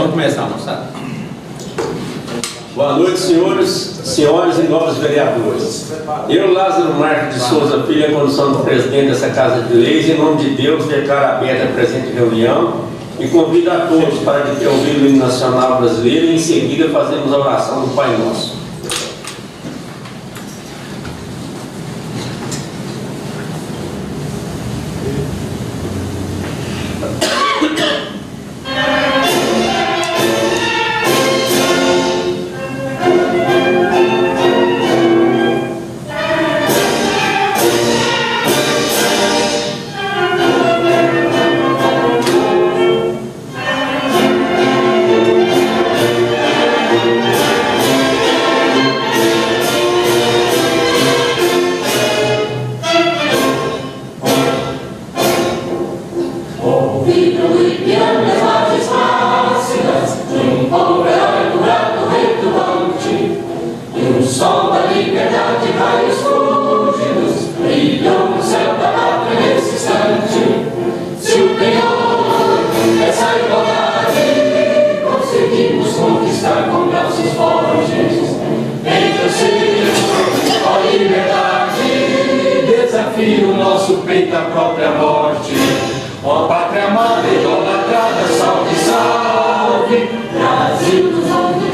Vamos começar, moçada. Boa noite, senhores e novos vereadores. Eu, Lázaro Marques de Souza Filho, em condição de presidente dessa Casa de Leis, em nome de Deus, declaro aberta a presente reunião e convido a todos para que ouvir o hino nacional brasileiro e em seguida fazemos a oração do Pai Nosso. Desafio o nosso peito à própria morte. Ó pátria amada, idolatrada, salve, salve. Brasil do mundo,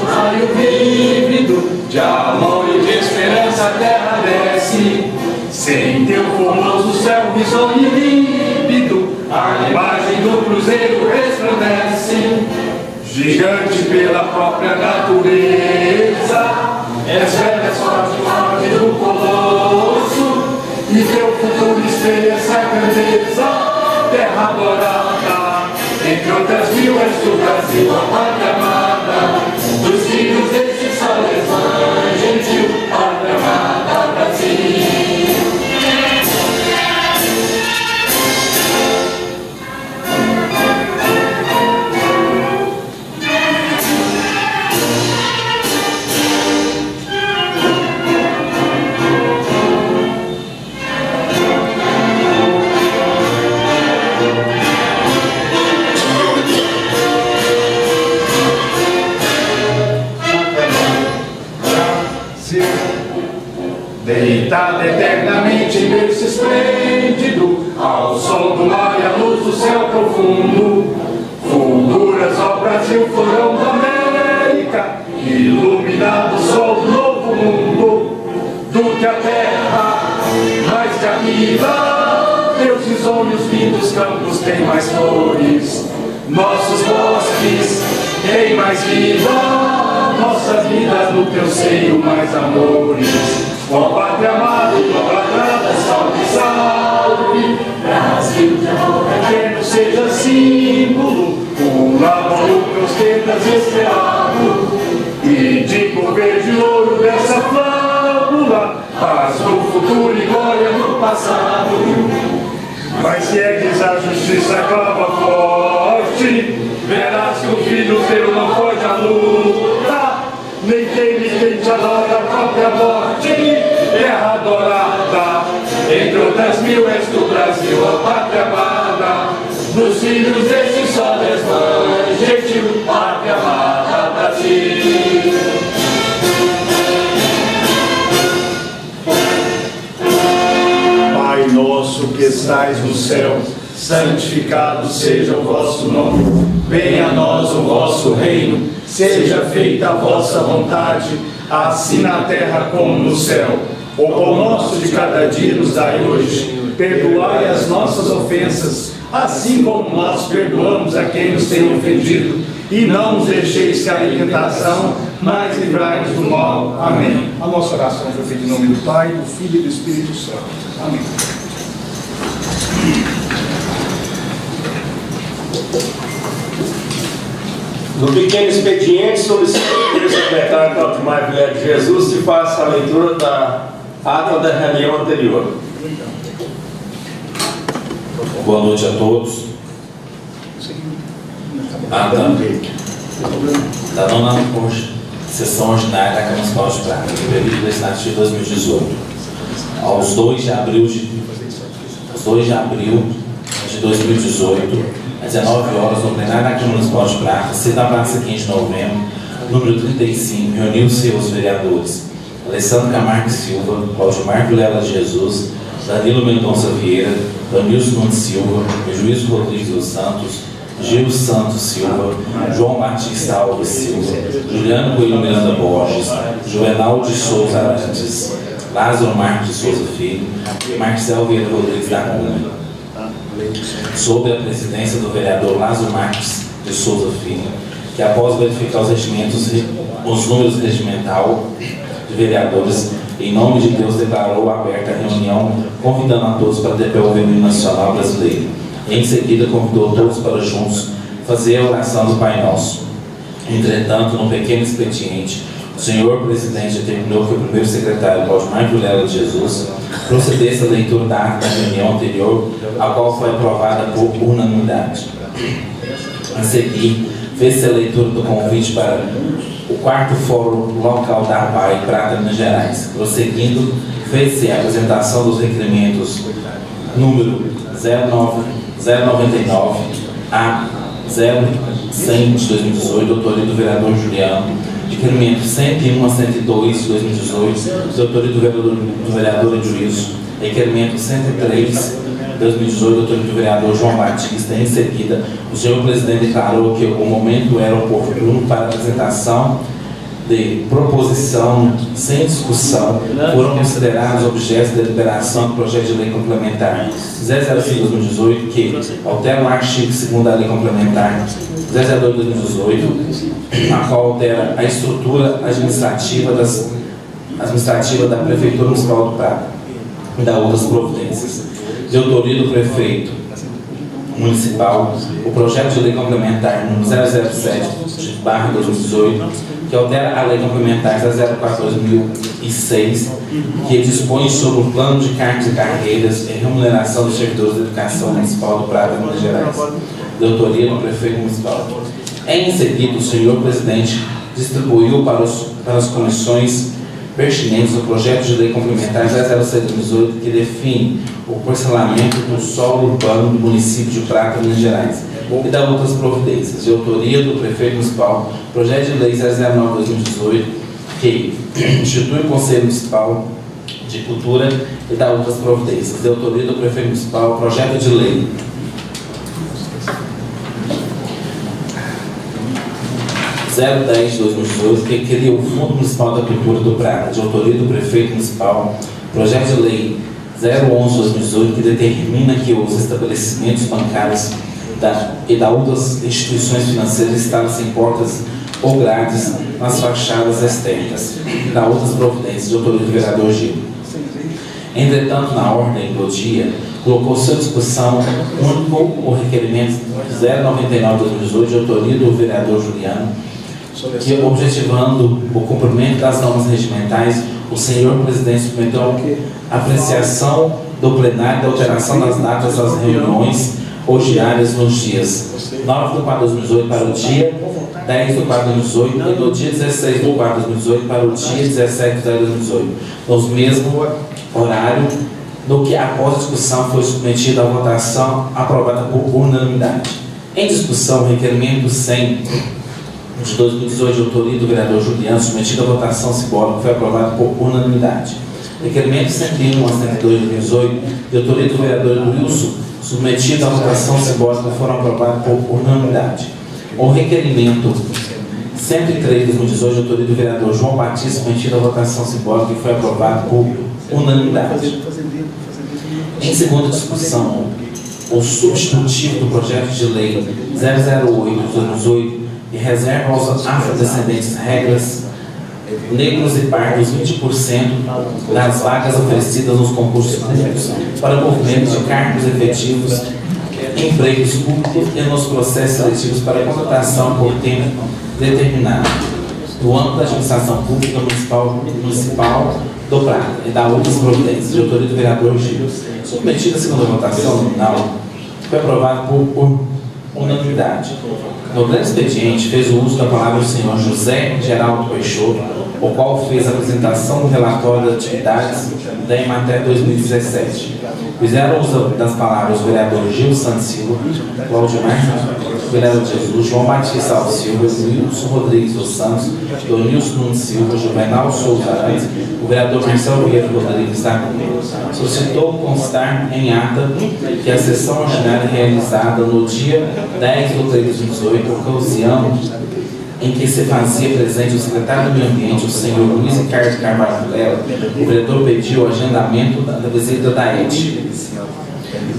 raio vívido, de amor e de esperança a terra desce. Sem teu formoso céu risonho e límpido, a imagem do cruzeiro resplandece. Gigante pela própria natureza, és velha forte do colosso, e teu futuro espelha essa grandeza. Terra adorada, entre outras mil és do Brasil, a pátria amada, dos filhos deste sol levante, gentil, pátria amada, Brasil. Deitada eternamente em berço esplêndido, ao sol do mar e à luz do céu profundo, fulguras ao Brasil, florão da América, iluminado o sol do novo mundo, do que a terra mais que a vida, teus risonhos lindos campos têm mais flores, nossos bosques têm mais vida, nossa vida no teu seio mais amores. Ó pátria amada, idolatrada, salve, salve. Brasil de amor eterno seja símbolo, um labor que ostentas estrelado, e de cor verde ouro dessa flâmula, paz no futuro e glória no passado. Mas se ergues a justiça clava forte, verás que o filho teu não foge à luta, nem teme quem te adora a própria morte. Terra adorada, entre outras mil és do Brasil, a pátria amada, dos filhos deste sol desvã, gentil, pátria amada, Brasil. Pai nosso que estais no céu, santificado seja o vosso nome, venha a nós o vosso reino, seja feita a vossa vontade, assim na terra como no céu. O pão nosso de cada dia nos dai hoje, perdoai as nossas ofensas, assim como nós perdoamos a quem nos tem ofendido, e não nos deixeis cair em tentação, mas livrai-nos do mal. Amém. A nossa oração foi feita em nome do Pai, do Filho e do Espírito Santo. Amém. No pequeno expediente, solicito o secretário Claudimar Vilé de Jesus que faça a leitura da ata da reunião anterior. Boa noite a todos. Ata da nona sessão ordinária da Câmara Municipal de Prata, período legislativo de 2018, aos 2 de abril de 2018, às 19 horas, no plenário da Câmara Municipal de Prata, sendo a praça 15 de novembro, número 35, reuniu-se os vereadores Alessandro Camargo Silva, Claudimar Vilela de Jesus, Danilo Mendonça Vieira, Danilson Nunes Silva, Juiz Rodrigues dos Santos, Gil Santos Silva, João Batista Alves Silva, Juliano Coelho Miranda Borges, Juvenal de Souza Arantes, Lázaro Marcos de Souza Filho e Marcel Vieira Rodrigues da Cunha. Sob a presidência do vereador Lázaro Marcos de Souza Filho, que após verificar os números regimental de vereadores, em nome de Deus declarou aberta a reunião, convidando a todos para devolver o hino nacional brasileiro. Em seguida, convidou todos para juntos fazer a oração do Pai Nosso. Entretanto, num pequeno expediente, o senhor presidente determinou que o primeiro secretário, Claudimar Vilela de Jesus, procedesse à leitura da ata da reunião anterior, a qual foi aprovada por unanimidade. A seguir, fez-se a leitura do convite para o 4º Fórum Local da APAI, Prata, Minas Gerais. Prosseguindo, fez-se a apresentação dos requerimentos número 099 a 0100 de 2018, autoria do vereador Juliano, requerimento 101 a 102 de 2018, de autoria do vereador Edilson, requerimento 103 de 2018, autoria do vereador João Batista. Em seguida, o senhor presidente declarou que o momento era oportuno para a apresentação de proposição sem discussão. Foram considerados objetos de deliberação do projeto de lei complementar 005/2018, que altera o artigo 2º da lei complementar 002/2018, a qual altera a estrutura administrativa da Prefeitura Municipal do Prata e da outras providências. De autoria do prefeito municipal, o projeto de lei complementar número 007/2018, que altera a lei complementar 004/2006, que dispõe sobre o plano de cargos e carreiras e remuneração dos servidores da educação municipal do Prata, Minas Gerais, de autoria do prefeito municipal. Em seguida, o senhor presidente distribuiu para as comissões pertinentes o projeto de lei complementar 006/2018, que define o parcelamento do solo urbano do município de Prata, Minas Gerais, e da outras providências. De autoria do prefeito municipal, projeto de lei 009/2018, que institui o Conselho Municipal de Cultura e da outras providências. De autoria do prefeito municipal, projeto de lei 010/2018, que cria o Fundo Municipal da Cultura do Prata. De autoria do prefeito municipal, projeto de lei 011/2018, que determina que os estabelecimentos bancários e da outras instituições financeiras instalem portas ou grades nas fachadas externas, e da outras providências. De autoria do vereador Gil. Entretanto, na ordem do dia, colocou-se à discussão o requerimento 099/2018, de autoria do vereador Juliano, que, objetivando o cumprimento das normas regimentais, o senhor presidente submeteu a apreciação do plenário da alteração das datas das reuniões ordinárias nos dias 9/4/2018 para o dia 10/4/2018 e no dia 16/4/2018 para o dia 17/10/2018, nos mesmo horário, no que após a discussão foi submetido à votação aprovada por unanimidade. Em discussão, o requerimento 100 de 2018, de autoria do vereador Juliano, submetido à votação simbólica, foi aprovado por unanimidade. Requerimento 101 a 102 de 2018, de autoria do vereador Edilson, submetido à votação simbólica, foram aprovados por unanimidade. O requerimento 103 de 2018, de autoria do vereador João Batista, submetido à votação simbólica, foi aprovado por unanimidade. Em segunda discussão, o substitutivo do projeto de lei 008 de 2018, que reserva aos afrodescendentes regras negros e pardos 20% das vagas oferecidas nos concursos públicos para o movimento de cargos efetivos, empregos públicos e nos processos seletivos para contratação por tempo determinado, no âmbito da administração pública municipal do Prata e da outras providências. De autoria do vereador Gil. Submetida a segunda votação nominal, foi aprovado por unanimidade. No grande expediente, fez o uso da palavra o senhor José Geraldo Peixoto, o qual fez a apresentação do relatório de atividades da Emater 2017. Fizeram uso das palavras o vereador Gil Santos Silva, Cláudio Marques, o vereador Jesus, João Batista Alves Silva, Wilson Rodrigues dos Santos, Donilson Nunes Silva, Juvenal Souza Arantes, o vereador Marcelo Vieira Rodrigues da Cunha. Solicitou constar em ata que a sessão ordinária realizada no dia 10/3/2018, ocasião em que se fazia presente o secretário do Meio Ambiente, o senhor Luiz Ricardo Carvalho Vilela, o vereador pediu o agendamento da visita da ET,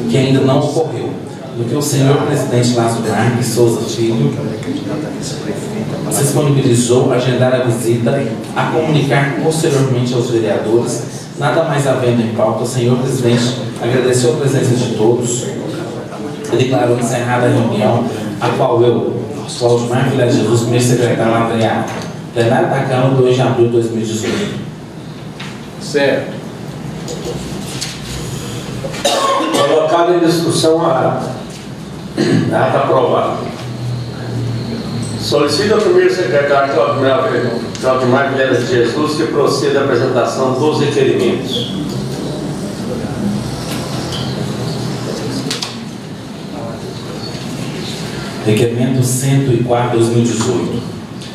que ainda não ocorreu, no que o senhor presidente Lázaro Marques Souza Filho se disponibilizou a agendar a visita, a comunicar posteriormente aos vereadores. Nada mais havendo em pauta, o senhor presidente agradeceu a presença de todos e declarou encerrada a reunião, a qual eu, Cláudio Marques Vilela Jesus, primeiro secretário, lavrei a plenário da Câmara, 2 de abril de 2018. Certo. Colocado em discussão a ata. A ata aprovada. Solicito ao primeiro secretário Cláudio Marques Vilela Jesus que proceda à apresentação dos requerimentos. Requerimento 104/2018.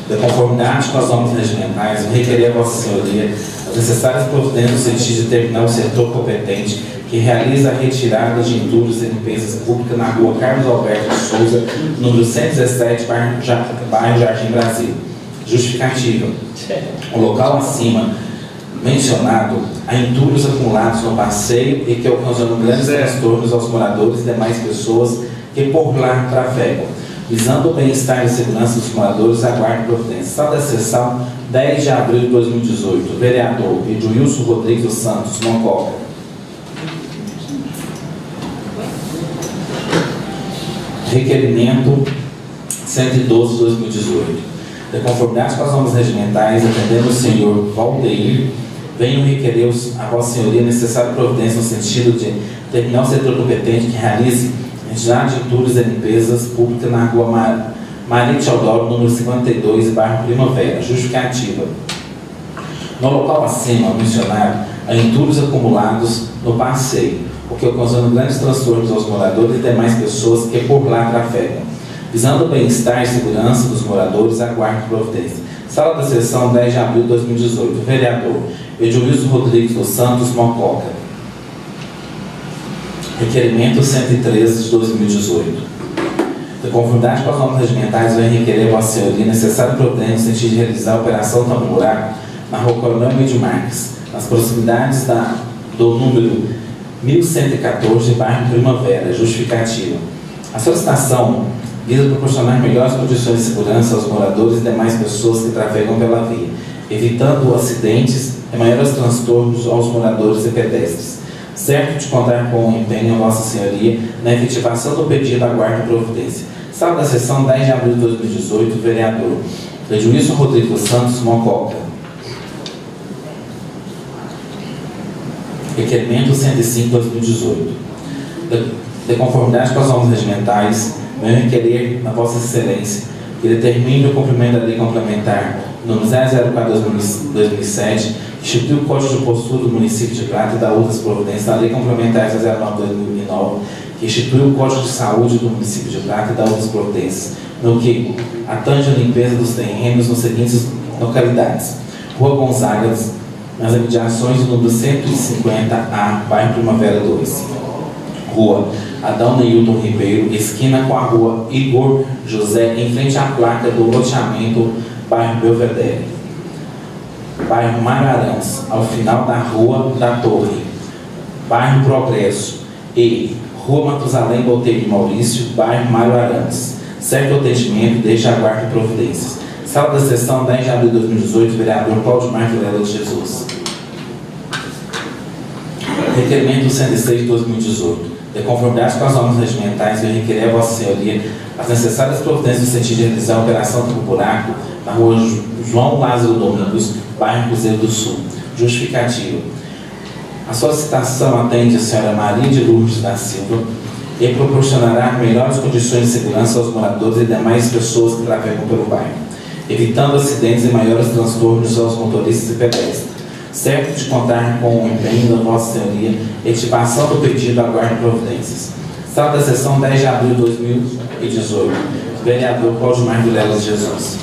De conformidade com as normas regimentais, eu requerer a Vossa Senhoria as necessárias providências no sentido de determinar o setor competente que realiza a retirada de entulhos e limpezas públicas na rua Carlos Alberto de Souza, número 117, bairro Jardim Brasil. Justificativa. O local acima mencionado há entulhos acumulados no passeio e que ocasionam grandes transtornos aos moradores e demais pessoas que por lá trafegam. Visando o bem-estar e segurança dos moradores, aguardo providência. Sala da sessão, 10 de abril de 2018. Vereador Edilson Rodrigues dos Santos, Mococa. Requerimento 112/2018. De conformidade com as normas regimentais, atendendo o senhor Valdeir, venho requerer a Vossa Senhoria necessária providência no sentido de determinar o setor competente que realize retirada de entulhos e limpezas públicas na rua Maria Teodoro, número 52, bairro Primavera. Justificativa. No local acima mencionado, há entulhos acumulados no passeio, o que ocasiona grandes transtornos aos moradores e demais pessoas que por lá trafegam. Visando o bem-estar e segurança dos moradores, aguardo providência. Sala da sessão, 10 de abril de 2018. Vereador Edilson Rodrigues dos Santos, Mococa. Requerimento 113 de 2018. De conformidade com as normas regimentais, vem requerer a Vossa Senhoria necessário providência no sentido de realizar a operação Tambo-Buraco na rua Coronel Emílio Marques, nas proximidades do número 1114, bairro Primavera. Justificativa. A solicitação visa proporcionar melhores condições de segurança aos moradores e demais pessoas que trafegam pela via, evitando acidentes e maiores transtornos aos moradores e pedestres. Certo de contar com o empenho, Vossa Senhoria, na efetivação do pedido, aguardo providência. Sala da sessão, 10 de abril de 2018, vereador Edilson Rodrigues dos Santos, Mococa. Requerimento 105/2018. De conformidade com as normas regimentais, venho requerer a Vossa Excelência que determine o cumprimento da Lei Complementar número 004/2007, que institui o Código de Postura do Município de Prata e da outras providências, da Lei Complementar 009/2009, que institui o Código de Saúde do Município de Prata e da outras providências, no que atange a limpeza dos terrenos nas seguintes localidades: Rua Gonzaga, nas imediações do número 150A, bairro Primavera 2. Rua Adão Neilton Ribeiro, esquina com a rua Igor José, em frente à placa do loteamento bairro Belvedere. Bairro Mararães, ao final da Rua da Torre, bairro Progresso. E Rua Matusalém Botelho Maurício, bairro Mararães. Certo atendimento, deixa aguardo providências. Sala da sessão, 10 de abril de 2018, vereador Cláudio Marques Vilela de Jesus. Requerimento 106 de 2018. De conformidade com as normas regimentais, eu requerer a Vossa Senhoria as necessárias providências no sentido de realizar a operação Tambo-Buraco na rua João Lázaro Domingos, bairro Cruzeiro do Sul. Justificativa. A solicitação atende a senhora Maria de Lourdes da Silva e proporcionará melhores condições de segurança aos moradores e demais pessoas que trafegam pelo bairro, evitando acidentes e maiores transtornos aos motoristas e pedestres. certo de contar com o empenho da Vossa Senhoria, etipação do pedido, aguardo providências. Sala da sessão, 10 de abril de 2018. Vereador Claudimar Vilela de Jesus.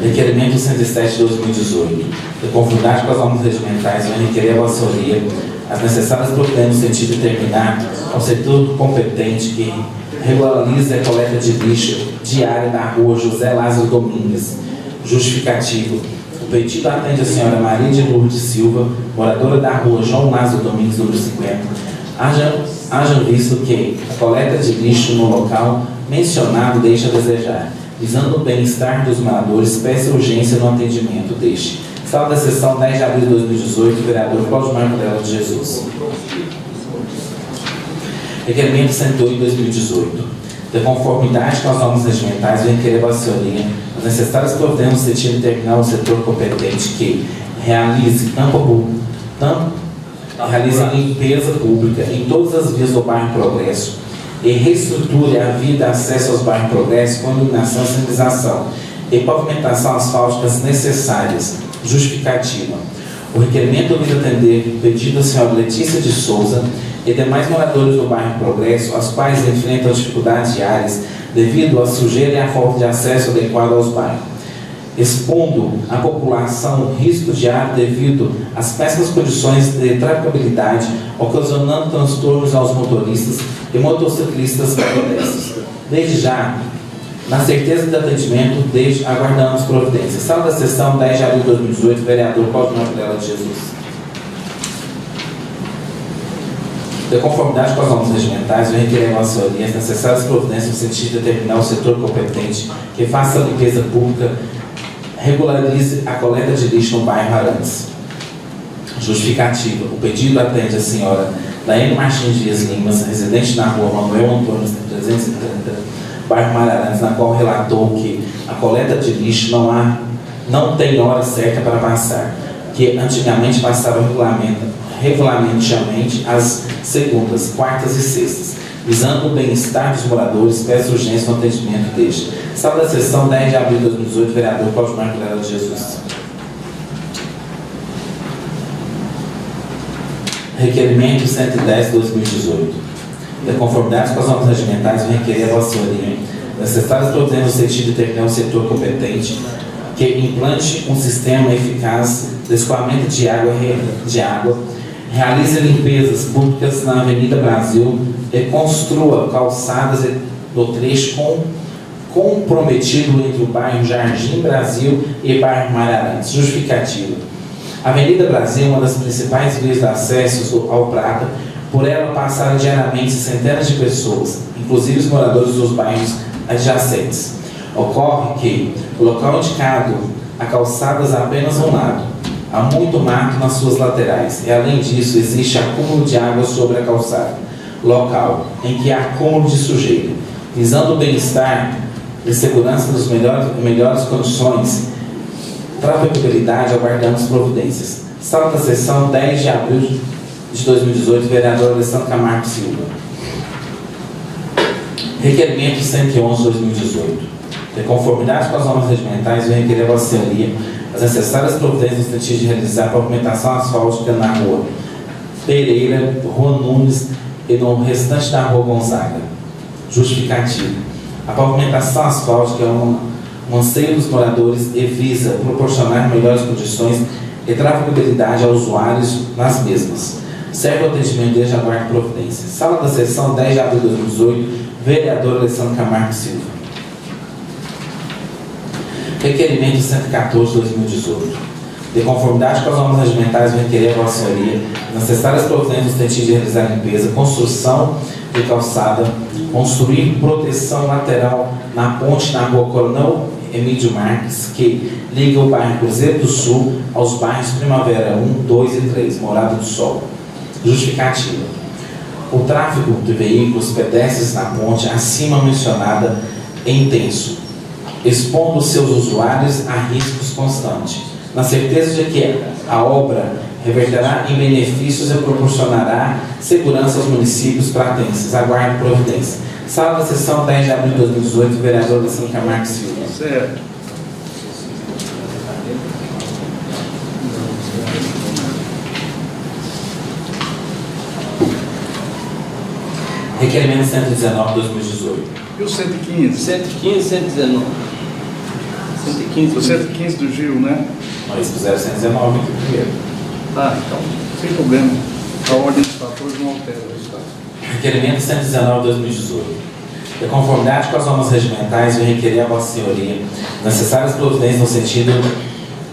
Requerimento 107 de 2018. De conformidade com as normas regimentais, vai requerer a Vossa Senhoria as necessárias providências no sentido de determinar ao setor competente que regularize a coleta de lixo diária da rua José Lázaro Domingues. Justificativo. O pedido atende a senhora Maria de Lourdes Silva, moradora da rua João Lázaro Domingues, número 50. Haja visto que a coleta de lixo no local mencionado deixa a desejar. Visando o bem-estar dos moradores, peça urgência no atendimento deste. Sala da sessão, 10 de abril de 2018, vereador Claudimar Vilela de Jesus. Requerimento 108 de 2018. De conformidade com as normas regimentais, vem requerer a Vossa Senhoria as necessárias providências no sentido de determinar o setor competente que realize limpeza pública em todas as vias do bairro Progresso e reestruture a via de acesso aos bairros Progresso com iluminação e sinalização e pavimentação asfálticas necessárias. Justificativa. O requerimento visa atender o pedido da senhora Letícia de Souza e demais moradores do bairro Progresso, as quais enfrentam dificuldades diárias devido à sujeira e à falta de acesso adequado aos bairros, expondo a população risco diário devido às péssimas condições de trafegabilidade, ocasionando transtornos aos motoristas e motociclistas pedestres. Desde já, na certeza de atendimento, aguardamos providências. Sala da sessão, 10 de abril de 2018, vereador Claudimar Vilela de Jesus. De conformidade com as normas regimentais, eu requerer a Vossa Senhoria as necessárias providências no sentido de determinar o setor competente que faça a limpeza pública, regularize a coleta de lixo no bairro Arantes. Justificativa. O pedido atende a senhora Daiane Martins Dias Limas, residente na rua Manuel Antônio 330, bairro Mararantes, na qual relatou que a coleta de lixo não tem hora certa para passar, que antigamente passava regulamentariamente às segundas, quartas e sextas. Visando o bem-estar dos moradores, peço urgência no atendimento deste. Sala da sessão, 10 de abril de 2018, vereador Claudimar Vilela de Jesus. Requerimento 110 de 2018. De conformidade com as normas regimentais, vem requerer a Vossa Senhoria necessárias providências no sentido de determinar o setor competente que implante um sistema eficaz de escoamento de água, realize limpezas públicas na Avenida Brasil e construa calçadas do trecho comprometido entre o bairro Jardim Brasil e bairro Mararantes. Justificativa. A Avenida Brasil é uma das principais vias de acesso ao Prata. Por ela passaram diariamente centenas de pessoas, inclusive os moradores dos bairros adjacentes. Ocorre que o local indicado há calçadas apenas um lado, há muito mato nas suas laterais e, além disso, existe acúmulo de água sobre a calçada, local em que há acúmulo de sujeira. Visando o bem-estar e segurança das melhores condições, trafegabilidade, aguardamos providências. Sala da sessão, 10 de abril de 2018, vereador Alessandro Camargo Silva. Requerimento 111 de 2018. De conformidade com as normas regimentais, vem requerer a Vossa Senhoria as necessárias providências no sentido de realizar a pavimentação asfáltica na rua Pereira, Rua Nunes e no restante da Rua Gonzaga. Justificativo. A pavimentação asfáltica é um anseio dos moradores e visa proporcionar melhores condições e trafegabilidade aos usuários nas mesmas. Serve o atendimento desde a guarda providência. Sala da sessão, 10 de abril de 2018, vereador Alessandro Camargo Silva. Requerimento 114 de 2018. De conformidade com as normas regimentais, vem requerer a Vossa Senhoria necessárias providências no sentido de realizar limpeza, construção de calçada, construir proteção lateral na ponte na rua Coronel Emílio Marques, que liga o bairro Cruzeiro do Sul aos bairros Primavera 1, 2 e 3, Morada do Sol. Justificativa. O tráfego de veículos pedestres na ponte acima mencionada é intenso, expondo seus usuários a riscos constantes, na certeza de que a obra reverterá em benefícios e proporcionará segurança aos municípios pratenses. Aguarde providência. Sala da sessão, 10 de abril de 2018, vereador Alessandro Camargo Silva. Certo. Requerimento 119/2018. E o 115? 115, 119. 115. O 115 do Gil, né? Nós fizeram 119 aqui primeiro. Ah, então, sem problema. A ordem dos fatores não altera o resultado. Requerimento 119/2018. De conformidade com as normas regimentais, eu requerer a Vossa Senhoria necessárias providências no sentido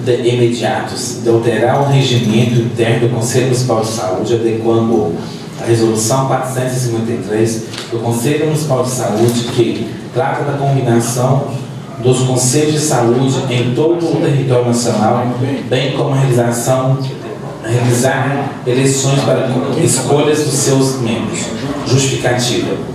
de imediatos, de alterar o regimento interno do Conselho Municipal de Saúde, adequando a Resolução 453 do Conselho Municipal de Saúde, que trata da combinação dos Conselhos de Saúde em todo o território nacional, bem como a realizar eleições para escolhas dos seus membros. Justificativa.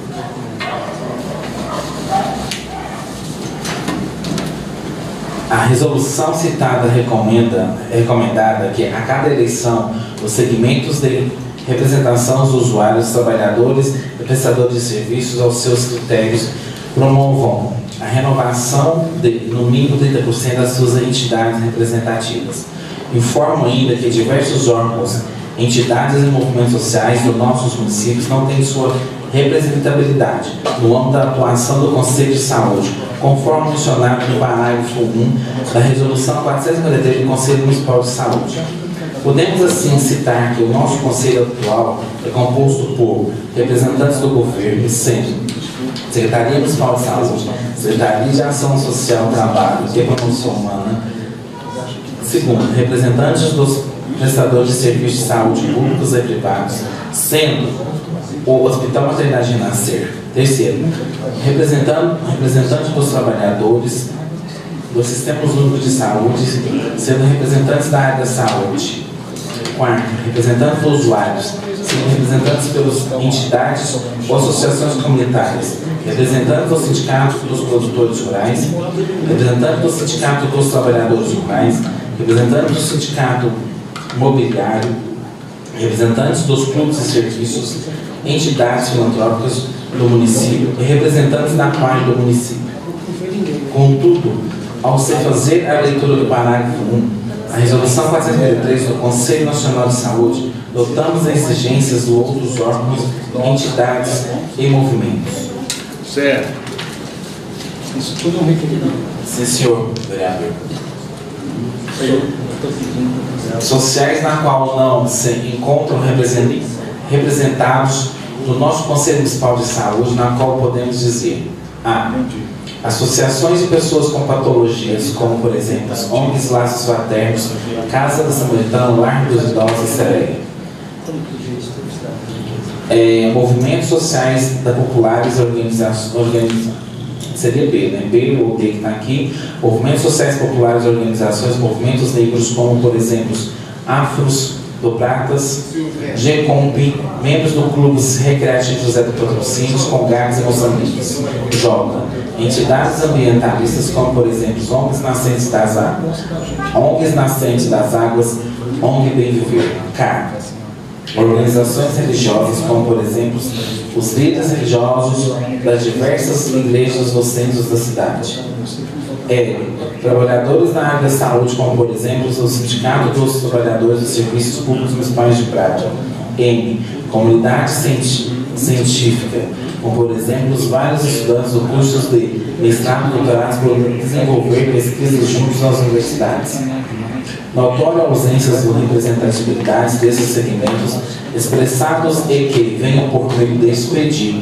A resolução citada recomendada que a cada eleição os segmentos de representação dos usuários, trabalhadores e prestadores de serviços aos seus critérios promovam a renovação de, no mínimo 30% das suas entidades representativas. Informo ainda que diversos órgãos, entidades e movimentos sociais dos nossos municípios não têm sua representabilidade no âmbito da atuação do Conselho de Saúde, conforme mencionado no parágrafo 1 da Resolução 453 do Conselho Municipal de Saúde. Podemos assim citar que o nosso Conselho atual é composto por representantes do governo, sendo Secretaria Municipal de Saúde, Secretaria de Ação Social, Trabalho e Promoção Humana. Segundo, representantes dos prestadores de serviços de saúde públicos e privados, sendo o Hospital Maternidade Renascer. Terceiro, representantes dos trabalhadores dos sistemas únicos de saúde, sendo representantes da área da saúde. Quarto, representantes dos usuários, sendo representantes pelas entidades ou associações comunitárias, representantes do Sindicato dos Produtores Rurais, representantes do Sindicato dos Trabalhadores Rurais, representantes do Sindicato Mobiliário, representantes dos clubes e serviços, entidades filantrópicas do município e representantes da parte do município. Contudo, ao se fazer a leitura do parágrafo 1, a Resolução 453 do Conselho Nacional de Saúde, dotamos as exigências de outros órgãos, entidades e movimentos. Certo. Isso tudo é um requerimento. Sim, senhor vereador. Sociais na qual não se encontram representados no nosso Conselho Municipal de Saúde, na qual podemos dizer a associações de pessoas com patologias, como por exemplo as ONGs, Laços Fraternos, Casa da Samaritana, Lar dos Idosos e Sereia. Movimentos sociais da populares organizações. Seria B, né? B ou D que está aqui. Movimentos sociais populares, organizações, movimentos negros, como por exemplo Afros, do Pratas, GCOMP, membros do Clubes Recreativos José do Patrocínio, Congares e Moçambiques. J. Entidades ambientalistas, como por exemplo ONGs Nascentes das Águas, ONG Bem Viver. K. Organizações religiosas, como por exemplo os líderes religiosos das diversas igrejas dos centros da cidade. L. Trabalhadores da área da saúde, como por exemplo o Sindicato dos Trabalhadores dos Serviços Públicos Municipais de Prata. M. Comunidade científica, como por exemplo os vários estudantes do curso de mestrado e doutorado por desenvolver pesquisas juntos às universidades. Notória ausência de representatividade desses segmentos expressados e que venham por meio de expedir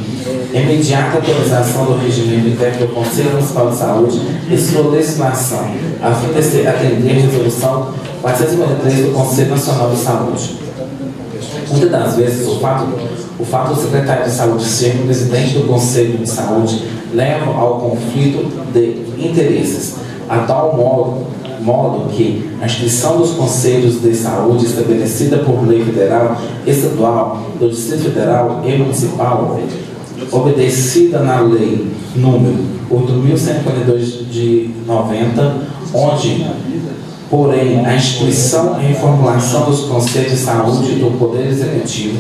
imediata atualização do regimento interno do Conselho Municipal de Saúde e sua legislação, a fim de atender a resolução 453 do Conselho Nacional de Saúde. Muitas das vezes, o fato do secretário de Saúde ser o presidente do Conselho de Saúde leva ao conflito de interesses, a tal modo que a instituição dos Conselhos de Saúde estabelecida por lei federal, estadual, do Distrito Federal e municipal, obedecida na lei número 8.142 de 90, onde, porém, a instituição e reformulação dos Conselhos de Saúde do Poder Executivo,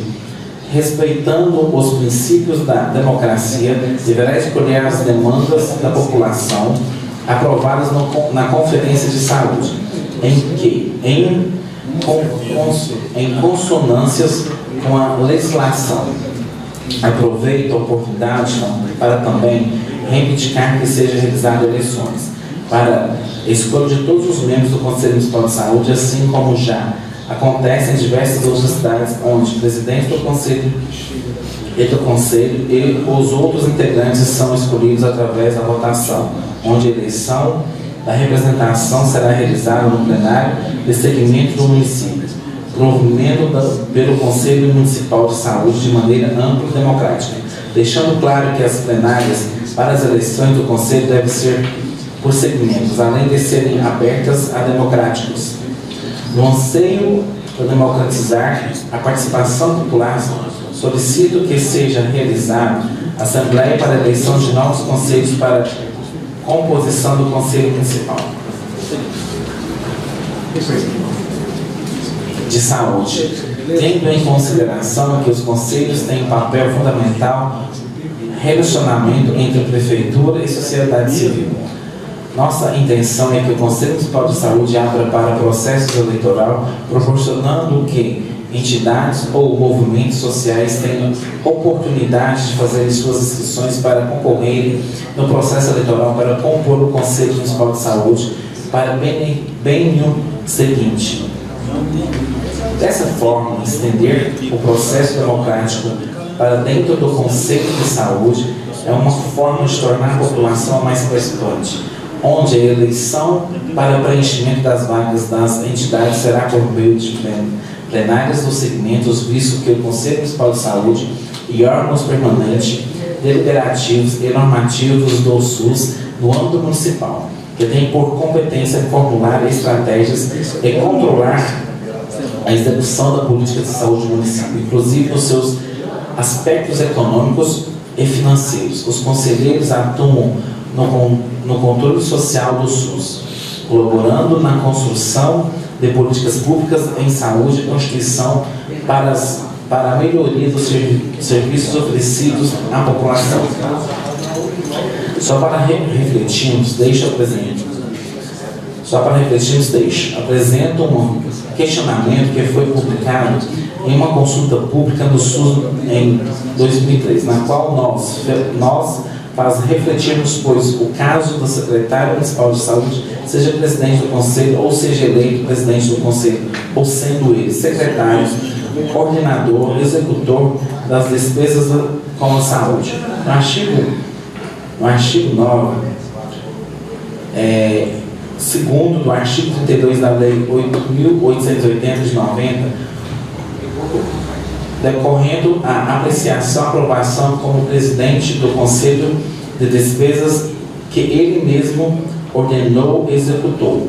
respeitando os princípios da democracia, deverá escolher as demandas da população aprovadas na Conferência de Saúde, em que, em em consonâncias com a legislação. Aproveito a oportunidade para também reivindicar que sejam realizadas eleições para a escolha de todos os membros do Conselho Municipal de Saúde, assim como já acontece em diversas outras cidades, onde o presidente do Conselho e os outros integrantes são escolhidos através da votação, onde a eleição da representação será realizada no plenário de segmento do município, provimento pelo Conselho Municipal de Saúde de maneira ampla e democrática, deixando claro que as plenárias para as eleições do Conselho devem ser por segmentos, além de serem abertas a democráticos. No anseio por democratizar a participação popular, solicito que seja realizada a Assembleia para a eleição de novos conselhos para composição do Conselho Municipal de Saúde, tendo em consideração que os conselhos têm um papel fundamental no relacionamento entre a Prefeitura e a sociedade civil. Nossa intenção é que o Conselho Municipal de Saúde abra para processos eleitoral, proporcionando que entidades ou movimentos sociais tenham oportunidade de fazer suas inscrições para concorrerem no processo eleitoral para compor o Conselho Municipal de Saúde para biênio seguinte. Dessa forma, estender o processo democrático para dentro do Conselho de Saúde é uma forma de tornar a população mais participante, onde a eleição para preenchimento das vagas das entidades será por meio de plenárias dos segmentos, visto que o Conselho Municipal de Saúde e órgãos permanentes, deliberativos e normativos do SUS no âmbito municipal, que tem por competência formular estratégias e controlar a execução da política de saúde do município, inclusive nos seus aspectos econômicos e financeiros. Os conselheiros atuam no controle social do SUS, colaborando na construção de políticas públicas em saúde e constituição para a melhoria dos serviços oferecidos à população. Só para refletirmos, apresento um questionamento que foi publicado em uma consulta pública do SUS em 2003, na qual nós faz refletirmos, pois o caso do secretário municipal de saúde seja presidente do conselho ou seja eleito presidente do conselho, ou sendo ele secretário, coordenador, executor das despesas com a saúde. No artigo 9, segundo do artigo 32 da Lei 8.880 de 90, decorrendo a apreciação e aprovação como presidente do Conselho de Despesas que ele mesmo ordenou e executou.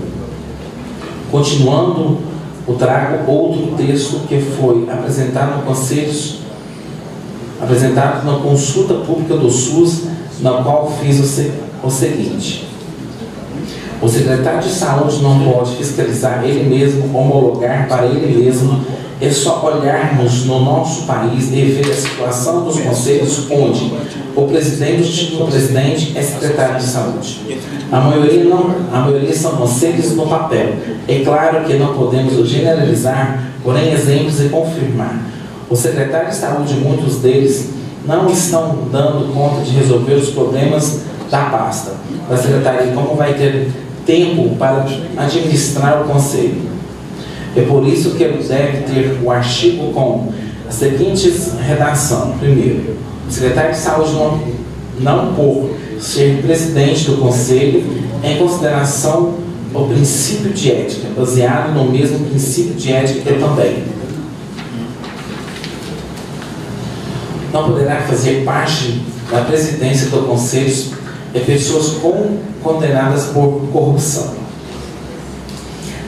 Continuando, trago outro texto que foi apresentado na consulta pública do SUS, na qual fiz o seguinte: o secretário de saúde não pode fiscalizar ele mesmo, homologar para ele mesmo. É só olharmos no nosso país e ver a situação dos conselhos onde o presidente é secretário de saúde. A maioria são conselhos no papel. É claro que não podemos generalizar, porém exemplos e confirmar. O secretário de saúde, muitos deles, não estão dando conta de resolver os problemas da pasta da secretaria, como vai ter tempo para administrar o conselho. É por isso que ele deve ter o artigo com a seguinte redação. Primeiro, o secretário de saúde não por ser presidente do conselho, em consideração o princípio de ética, baseado no mesmo princípio de ética também. Não poderá fazer parte da presidência do conselho de pessoas condenadas por corrupção.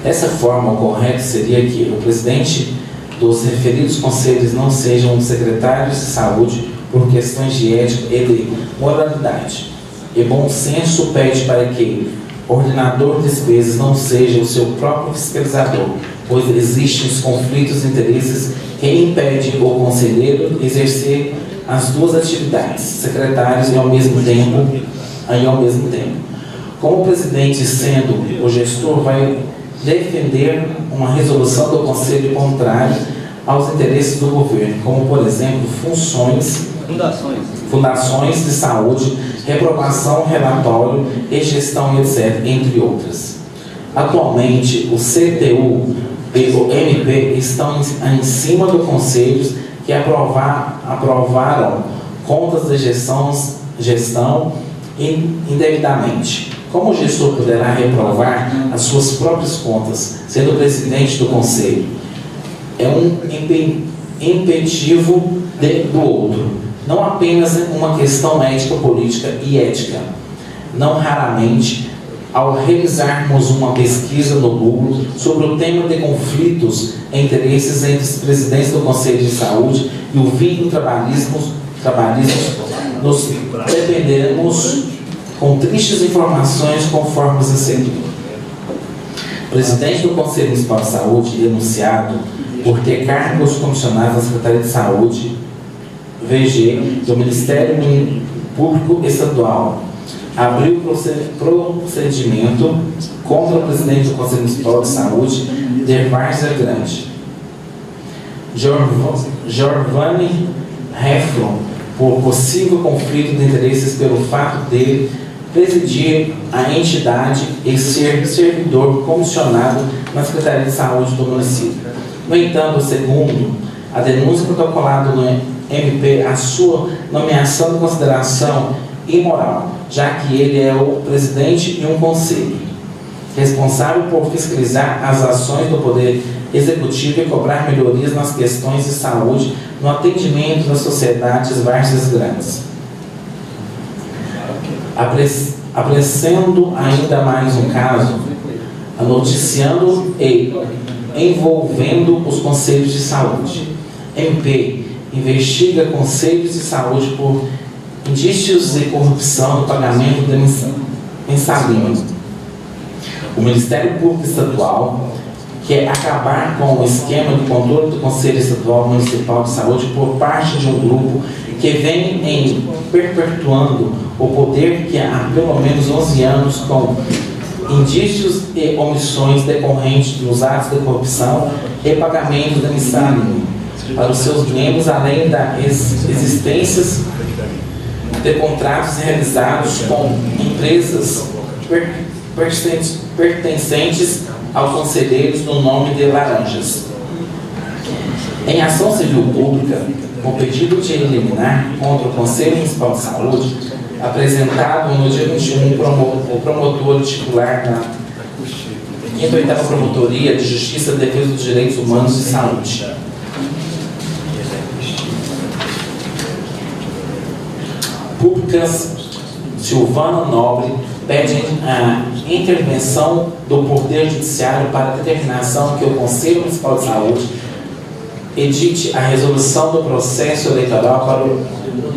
Dessa forma, o correto seria que o presidente dos referidos conselhos não sejam secretários de saúde por questões de ética e de moralidade. E bom senso pede para que o ordenador de despesas não seja o seu próprio fiscalizador, pois existem os conflitos de interesses que impedem o conselheiro exercer as duas atividades, secretários e ao mesmo tempo. Como o presidente, sendo o gestor, vai defender uma resolução do Conselho contrária aos interesses do governo, como, por exemplo, fundações de saúde, reprovação, relatório e gestão, etc., entre outras. Atualmente, o CTU e o MP estão em cima do Conselho que aprovaram contas de gestão indevidamente. Como o gestor poderá reprovar as suas próprias contas, sendo o presidente do Conselho? É um impeditivo do outro. Não apenas uma questão ético-política e ética. Não raramente, ao realizarmos uma pesquisa no Google sobre o tema de conflitos e interesses entre os presidentes do Conselho de Saúde e o vínculo trabalhismo, nos dependeremos com tristes informações conforme os a seguir. O presidente do Conselho Municipal de Saúde, denunciado por ter cargos comissionados na Secretaria de Saúde, VG, do Ministério Público Estadual, abriu procedimento contra o presidente do Conselho Municipal de Saúde, de Várzea Grande, Giovanni Reflon, por possível conflito de interesses pelo fato dele presidir a entidade e ser servidor comissionado na Secretaria de Saúde do município. No entanto, segundo a denúncia protocolada no MP, a sua nomeação de consideração imoral, já que ele é o presidente de um conselho, responsável por fiscalizar as ações do Poder Executivo e cobrar melhorias nas questões de saúde no atendimento das sociedades Várzeas Grandes. Apreciando ainda mais um caso, noticiando e envolvendo os conselhos de saúde. MP investiga conselhos de saúde por indícios de corrupção no pagamento de mensalino. O Ministério Público Estadual quer acabar com o esquema de controle do Conselho Estadual Municipal de Saúde por parte de um grupo que vem perpetuando o poder que há pelo menos 11 anos, com indícios e omissões decorrentes dos atos de corrupção e pagamento de mensalino para os seus membros, além da existência de contratos realizados com empresas pertencentes aos conselheiros no nome de Laranjas. Em ação civil pública, o pedido de eliminar contra o Conselho Municipal de Saúde, apresentado no dia 21, o promotor titular da 5ª Promotoria de Justiça e Defesa dos Direitos Humanos e Saúde. Públicas Silvana Nobre pede a intervenção do Poder Judiciário para a determinação que o Conselho Municipal de Saúde edite a resolução do processo eleitoral para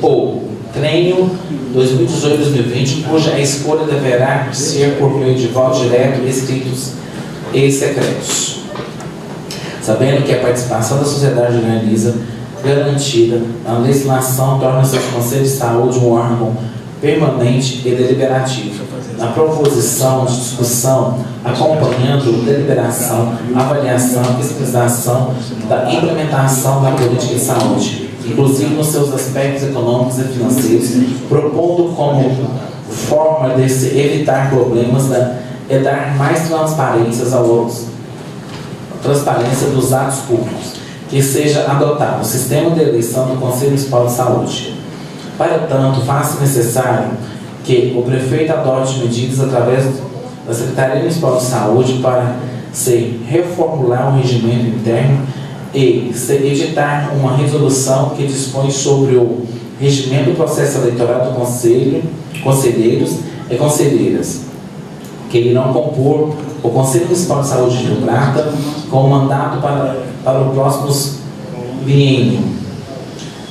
o triênio 2018-2020, cuja escolha deverá ser por meio de voto direto, escritos e secretos. Sabendo que a participação da sociedade organiza garantida, a legislação torna-se o Conselho de Saúde um órgão permanente e deliberativo. Na proposição de discussão, acompanhando deliberação, avaliação e fiscalização da implementação da política de saúde, inclusive nos seus aspectos econômicos e financeiros, propondo como forma de se evitar problemas e dar mais transparência dos atos públicos, que seja adotado o sistema de eleição do Conselho Municipal de Saúde. Para tanto, faz-se necessário que o prefeito adote medidas através da Secretaria Municipal de Saúde para se reformular o regimento interno e se editar uma resolução que dispõe sobre o regimento do processo eleitoral do Conselho, conselheiros e conselheiras, que irão compor o Conselho Municipal de Saúde de Rio Prata com mandato para o próximo biênio.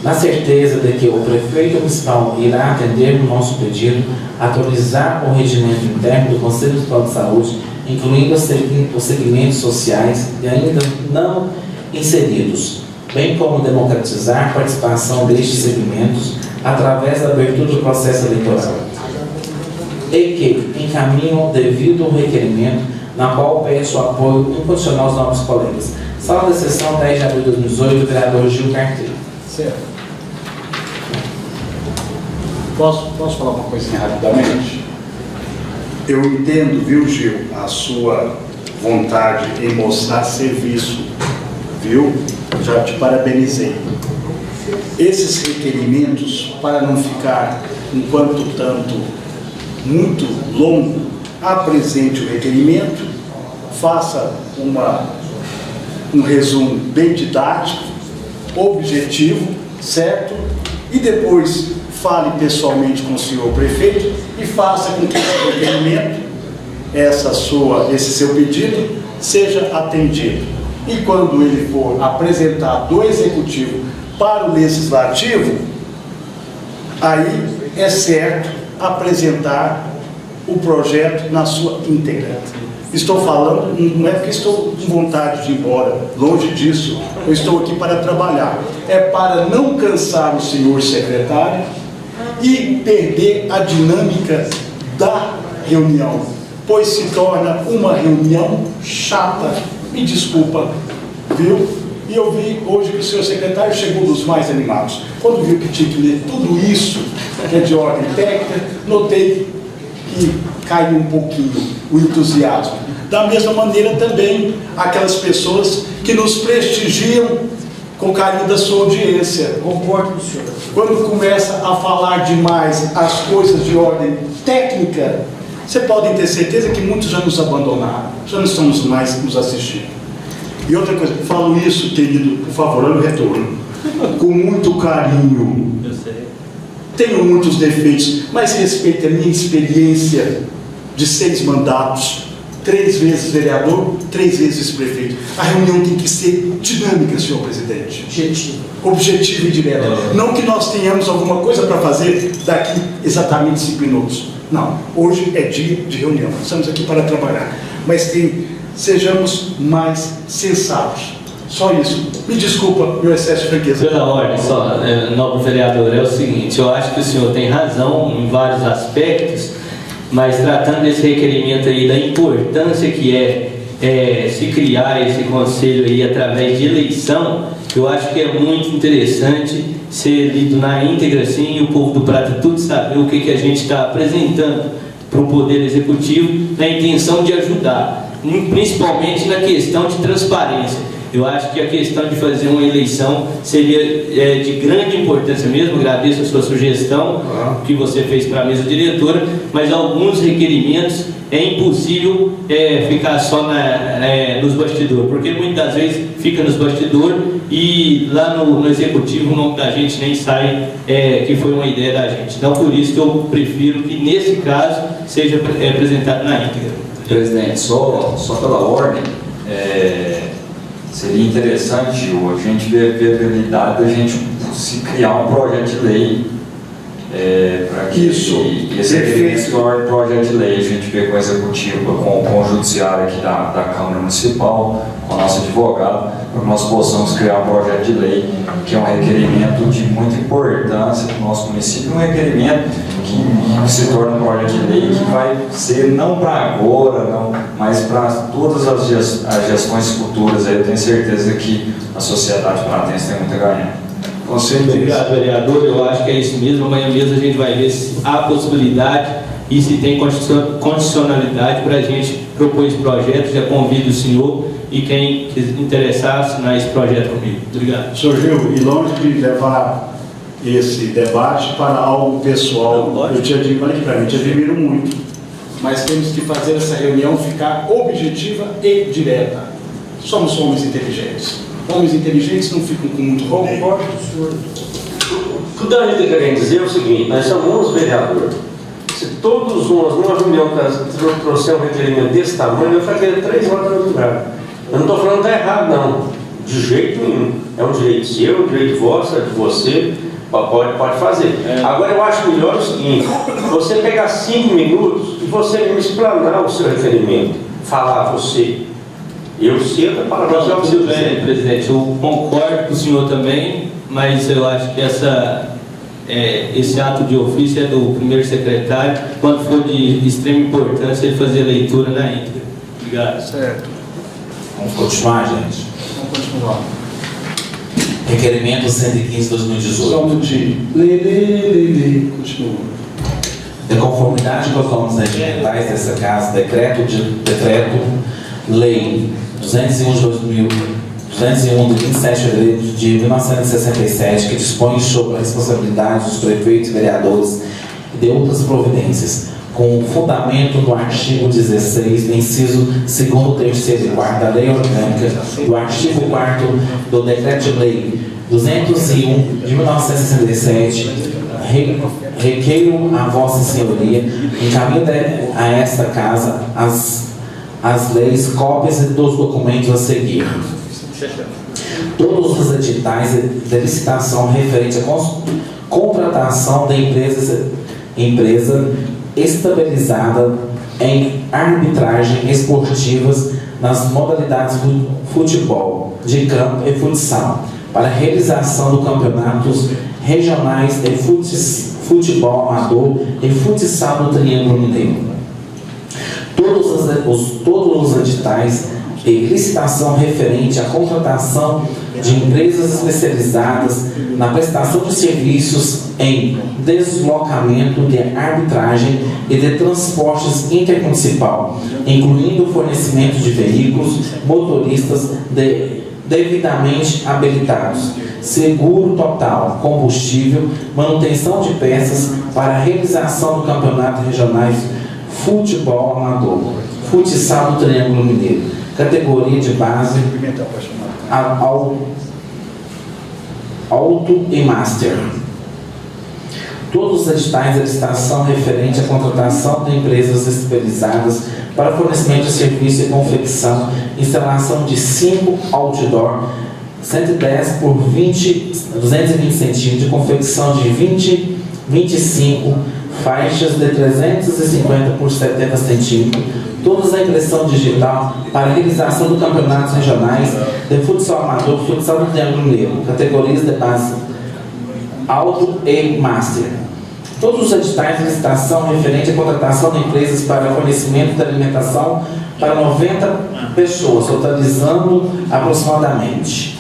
Na certeza de que o prefeito municipal irá atender o nosso pedido, atualizar o regimento interno do Conselho Municipal de Saúde, incluindo os segmentos sociais e ainda não inseridos, bem como democratizar a participação destes segmentos através da abertura do processo eleitoral, e que encaminham devido ao requerimento na qual peço o apoio incondicional aos novos colegas. Sala da sessão, 10 de abril de 2018, vereador Gil Carteiro. Certo. Posso falar uma coisinha rapidamente? Eu entendo, viu, Gil, a sua vontade em mostrar serviço, viu? Já te parabenizei. Esses requerimentos, para não ficar, enquanto tanto, muito longo, apresente o requerimento, faça um resumo bem didático, objetivo, certo? E depois fale pessoalmente com o senhor prefeito e faça com que esse requerimento, esse seu pedido, seja atendido. E quando ele for apresentar do executivo para o legislativo, aí é certo apresentar o projeto na sua íntegra. Estou falando, não é porque estou com vontade de ir embora, longe disso, eu estou aqui para trabalhar. É para não cansar o senhor secretário e perder a dinâmica da reunião, pois se torna uma reunião chata. Me desculpa, viu? E eu vi hoje que o senhor secretário chegou dos mais animados. Quando viu que tinha que ler tudo isso, que é de ordem técnica, notei que caiu um pouquinho o entusiasmo. Da mesma maneira também, aquelas pessoas que nos prestigiam com o carinho da sua audiência. Concordo com o senhor. Quando começa a falar demais as coisas de ordem técnica, você podem ter certeza que muitos já nos abandonaram, já não estamos mais nos assistindo. E outra coisa, falo isso, querido, por favor, olha o retorno, com muito carinho. Eu sei. Tenho muitos defeitos, mas respeite a minha experiência de 6 mandatos, 3 vezes vereador, 3 vezes prefeito. A reunião tem que ser dinâmica, senhor presidente. Objetiva e direta. Não que nós tenhamos alguma coisa para fazer daqui exatamente 5 minutos. Não, hoje é dia de reunião, estamos aqui para trabalhar. Mas sejamos mais sensatos. Só isso. Me desculpa meu excesso de franqueza. Pela ordem, só, nobre vereador, é o seguinte, eu acho que o senhor tem razão em vários aspectos, mas tratando desse requerimento aí, da importância que é se criar esse conselho aí através de eleição, eu acho que é muito interessante ser lido na íntegra assim, e o povo do Prata tudo saber o que a gente está apresentando para o Poder Executivo na intenção de ajudar, principalmente na questão de transparência. Eu acho que a questão de fazer uma eleição seria de grande importância mesmo. Agradeço a sua sugestão que você fez para a mesa diretora, mas alguns requerimentos é impossível ficar só nos bastidores, porque muitas vezes fica nos bastidores e lá no executivo o nome da gente nem sai, que foi uma ideia da gente. Então por isso que eu prefiro que nesse caso seja apresentado na íntegra. Presidente, só pela ordem, seria interessante a gente ver a viabilidade da gente se criar um projeto de lei para que esse requerimento torne projeto de lei, a gente vê com o executivo, com o judiciário aqui da Câmara Municipal, com o nosso advogado, para que nós possamos criar um projeto de lei que é um requerimento de muita importância para o nosso município, um requerimento que se torna um projeto de lei que vai ser não para agora, não, mas para todas as gestões futuras. Eu tenho certeza que a sociedade pratense tem muito a ganhar. Com certeza. Obrigado, vereador. Eu acho que é isso mesmo. Amanhã mesmo a gente vai ver se há possibilidade e se tem condicionalidade para a gente propor esse projeto. Já convido o senhor e quem interessar assinar esse projeto comigo. Obrigado. Senhor Gil, e longe de levar esse debate para algo pessoal, eu te admiro muito, mas temos que fazer essa reunião ficar objetiva e direta. Somos homens inteligentes. Homens inteligentes não ficam com muito rodeio. O que a gente quer dizer é o seguinte: nós somos vereadores. Se todos nós, numa reunião, trouxer um requerimento desse tamanho, eu faria 3 horas no lugar. Eu não estou falando que está errado, não. De jeito nenhum. É um direito seu, um direito vosso, é de você. Pode fazer. Agora eu acho melhor o seguinte: você pegar 5 minutos e você me explanar o seu requerimento. Falar você. Eu cedo a palavra. Tudo bem, presidente. Eu concordo com o senhor também, mas eu acho que esse ato de ofício é do primeiro secretário. Quando for de extrema importância, ele fazer a leitura na íntegra. Obrigado. Certo. Vamos continuar, gente? Vamos continuar. Requerimento 115/2018. Só um minutinho. Lê. Continua. De conformidade com as normas regimentais dessa casa, Decreto-Lei 201 de 27 de fevereiro de 1967, que dispõe sobre a responsabilidade dos prefeitos e vereadores e de outras providências, com fundamento no artigo 16, do inciso 2º, 3º e 4º da Lei Orgânica, do artigo 4º do Decreto-Lei 201 de 1967, requeiro a Vossa Senhoria, encaminhe a esta casa as leis, cópias dos documentos a seguir. Todos os editais de licitação referente à contratação de empresa estabilizada em arbitragem esportivas nas modalidades futebol, de campo e futsal, para realização do campeonatos regionais de futebol amador e futsal no Triângulo Mineiro. Todos os editais de licitação referente à contratação de empresas especializadas na prestação de serviços em deslocamento de arbitragem e de transportes intermunicipal, incluindo o fornecimento de veículos, motoristas devidamente habilitados, seguro total, combustível, manutenção de peças para a realização do campeonato regionais futebol amador, futsal do Triângulo Mineiro, categoria de base, alto e master. Todos os editais de licitação referente à contratação de empresas especializadas para fornecimento de serviço e confecção, instalação de 5 outdoor, 110 por 220 centímetros, de confecção de 25 faixas de 350 por 70 centímetros, todas a impressão digital para a realização do campeonatos regionais de futsal amador, futsal do Triângulo Mineiro, categorias de base alto e master. Todos os editais de licitação referente à contratação de empresas para fornecimento de alimentação para 90 pessoas, totalizando aproximadamente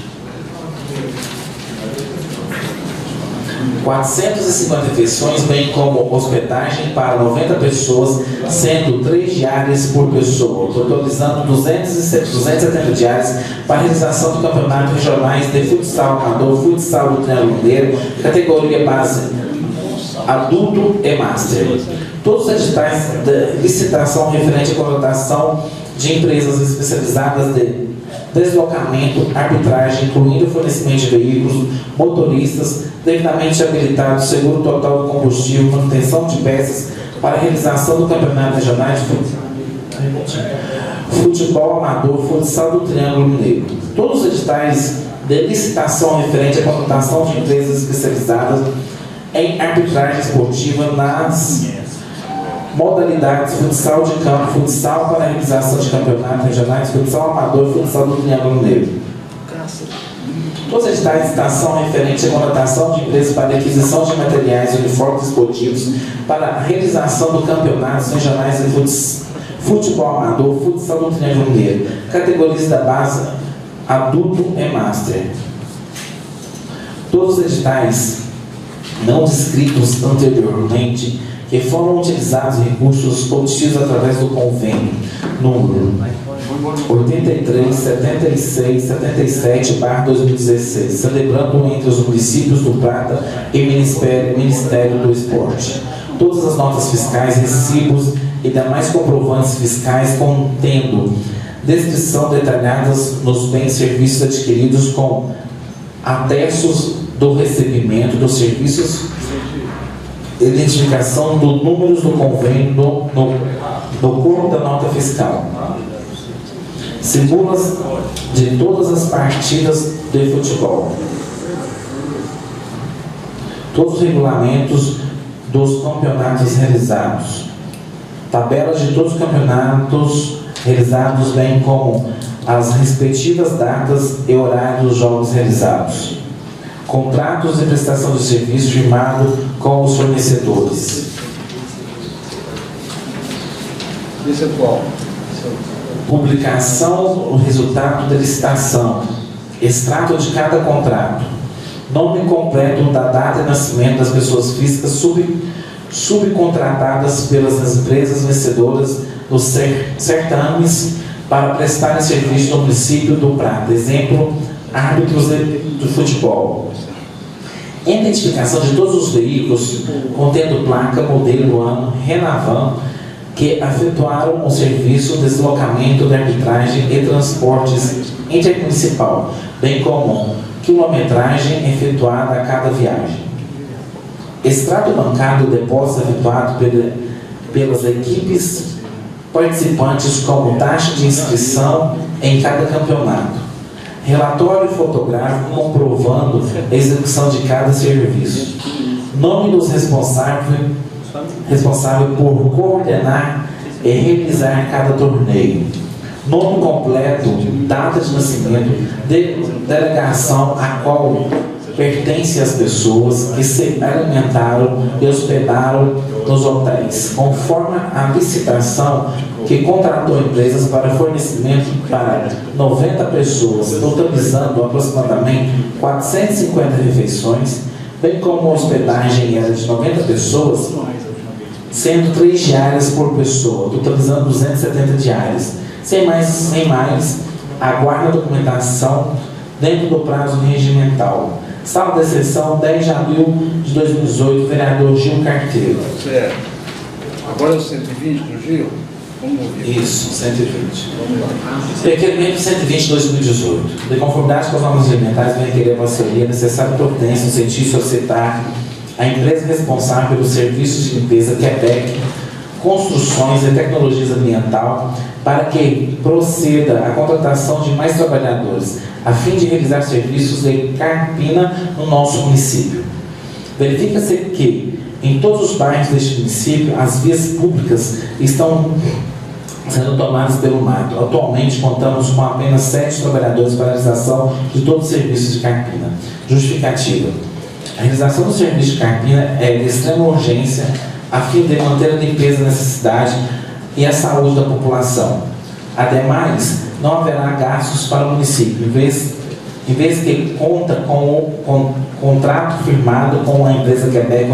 450 refeições, bem como hospedagem para 90 pessoas, sendo 3 diárias por pessoa, totalizando 270 diárias para a realização do campeonato regionais de futsal amador, futsal do Triângulo Mineiro, categoria base adulto e master. Todos os editais de licitação referente à contratação de empresas especializadas de deslocamento, arbitragem, incluindo o fornecimento de veículos, motoristas devidamente habilitados, seguro total do combustível, manutenção de peças para a realização do campeonato regional de futebol amador, futsal do Triângulo Mineiro. Todos os editais de licitação referente à contratação de empresas especializadas em arbitragem esportiva nas modalidades futsal de campo, futsal para a realização de campeonatos regionais, futsal amador e futsal do Triângulo Mineiro. Todos os editais de licitação referentes à contratação de empresas para aquisição de materiais e uniformes esportivos para a realização do campeonatos regionais de futebol amador, futsal do Triângulo Mineiro, categorias da base adulto e master. Todos os editais não descritos anteriormente que foram utilizados recursos obtidos através do convênio número 83, 76, 77/2016, celebrando entre os municípios do Prata e Ministério do Esporte todas as notas fiscais, recibos e demais comprovantes fiscais contendo descrição detalhadas nos bens e serviços adquiridos com atestos do recebimento dos serviços, identificação dos números do convênio no corpo da nota fiscal, simulas de todas as partidas de futebol, todos os regulamentos dos campeonatos realizados, tabelas de todos os campeonatos realizados, bem como as respectivas datas e horários dos jogos realizados, contratos de prestação de serviço firmado com os fornecedores. Esse é qual? publicação do resultado da licitação, extrato de cada contrato, nome completo da data de nascimento das pessoas físicas subcontratadas pelas empresas vencedoras dos certames para prestarem serviço no município do Prata. Exemplo, árbitros do futebol. Identificação de todos os veículos contendo placa, modelo, ano, Renavan, que efetuaram o serviço de deslocamento de arbitragem e transportes intermunicipal, bem como quilometragem efetuada a cada viagem. Extrato bancário do depósito efetuado pelas equipes participantes como taxa de inscrição em cada campeonato. Relatório fotográfico comprovando a execução de cada serviço. Nome dos responsáveis por coordenar e realizar cada torneio. Nome completo, data de nascimento, delegação a qual pertence às pessoas que se alimentaram e hospedaram nos hotéis, conforme a licitação que contratou empresas para fornecimento para 90 pessoas, totalizando aproximadamente 450 refeições, bem como a hospedagem era de 90 pessoas, sendo 3 diárias por pessoa, totalizando 270 diárias. Sem mais, aguarda a documentação dentro do prazo regimental. Sala de sessão, 10 de abril de 2018, vereador Gil Carteiro. Certo. Agora é o 120 do Gil? Vamos ouvir. Isso, 120. Vamos lá. Requerimento 120 de 2018. De conformidade com as normas alimentares, vem requerer a Vossa Senhoria necessária providência no sentido de solicitar a empresa responsável pelos serviços de limpeza Quebec, construções e tecnologias ambiental para que proceda a contratação de mais trabalhadores, a fim de realizar serviços de carpina no nosso município. Verifica-se que, em todos os bairros deste município, as vias públicas estão sendo tomadas pelo mato. Atualmente, contamos com apenas 7 trabalhadores para a realização de todos os serviços de carpina. Justificativa. A realização do serviço de carpina é de extrema urgência, a fim de manter a limpeza nessa cidade e a saúde da população. Ademais, não haverá gastos para o município, em vez que conta com o contrato firmado com a empresa Quebec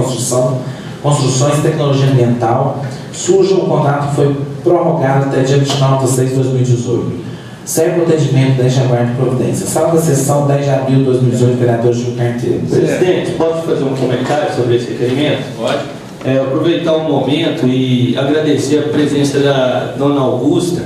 Construções e Tecnologia Ambiental, cujo contrato foi prorrogado até dia 29 de 6 de 2018. Serve o atendimento desta guarda de providência. Sala da sessão, 10 de abril de 2018, vereador Gil Carteiro. Presidente, pode fazer um comentário sobre esse requerimento? Pode. Aproveitar um momento e agradecer a presença da dona Augusta,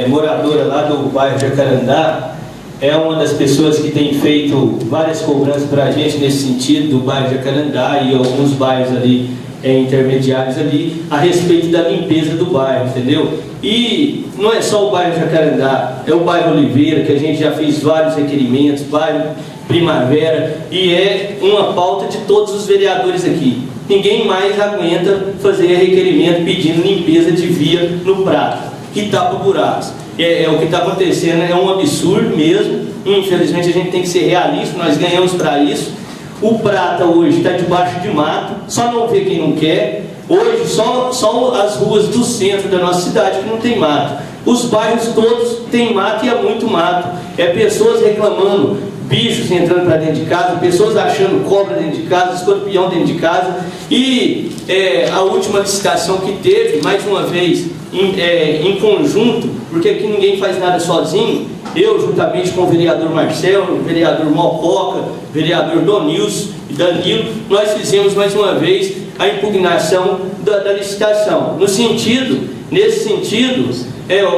moradora lá do bairro Jacarandá. É uma das pessoas que tem feito várias cobranças para a gente nesse sentido, do bairro Jacarandá e alguns bairros ali intermediários ali, a respeito da limpeza do bairro, entendeu? E não é só o bairro Jacarandá, é o bairro Oliveira, que a gente já fez vários requerimentos, bairro Primavera, e é uma pauta de todos os vereadores aqui. Ninguém mais aguenta fazer requerimento pedindo limpeza de via no Prata, que tapa buracos. O que está acontecendo é um absurdo mesmo. Infelizmente a gente tem que ser realista, nós ganhamos para isso. O Prata hoje está debaixo de mato, só não vê quem não quer. Hoje só as ruas do centro da nossa cidade que não tem mato. Os bairros todos têm mato e é muito mato. Pessoas reclamando, bichos entrando para dentro de casa, pessoas achando cobra dentro de casa, escorpião dentro de casa. E a última licitação que teve, mais uma vez, em conjunto, porque aqui ninguém faz nada sozinho, eu juntamente com o vereador Marcelo, o vereador Mococa, o vereador Donilson e Danilo, nós fizemos mais uma vez a impugnação da licitação. Nesse sentido,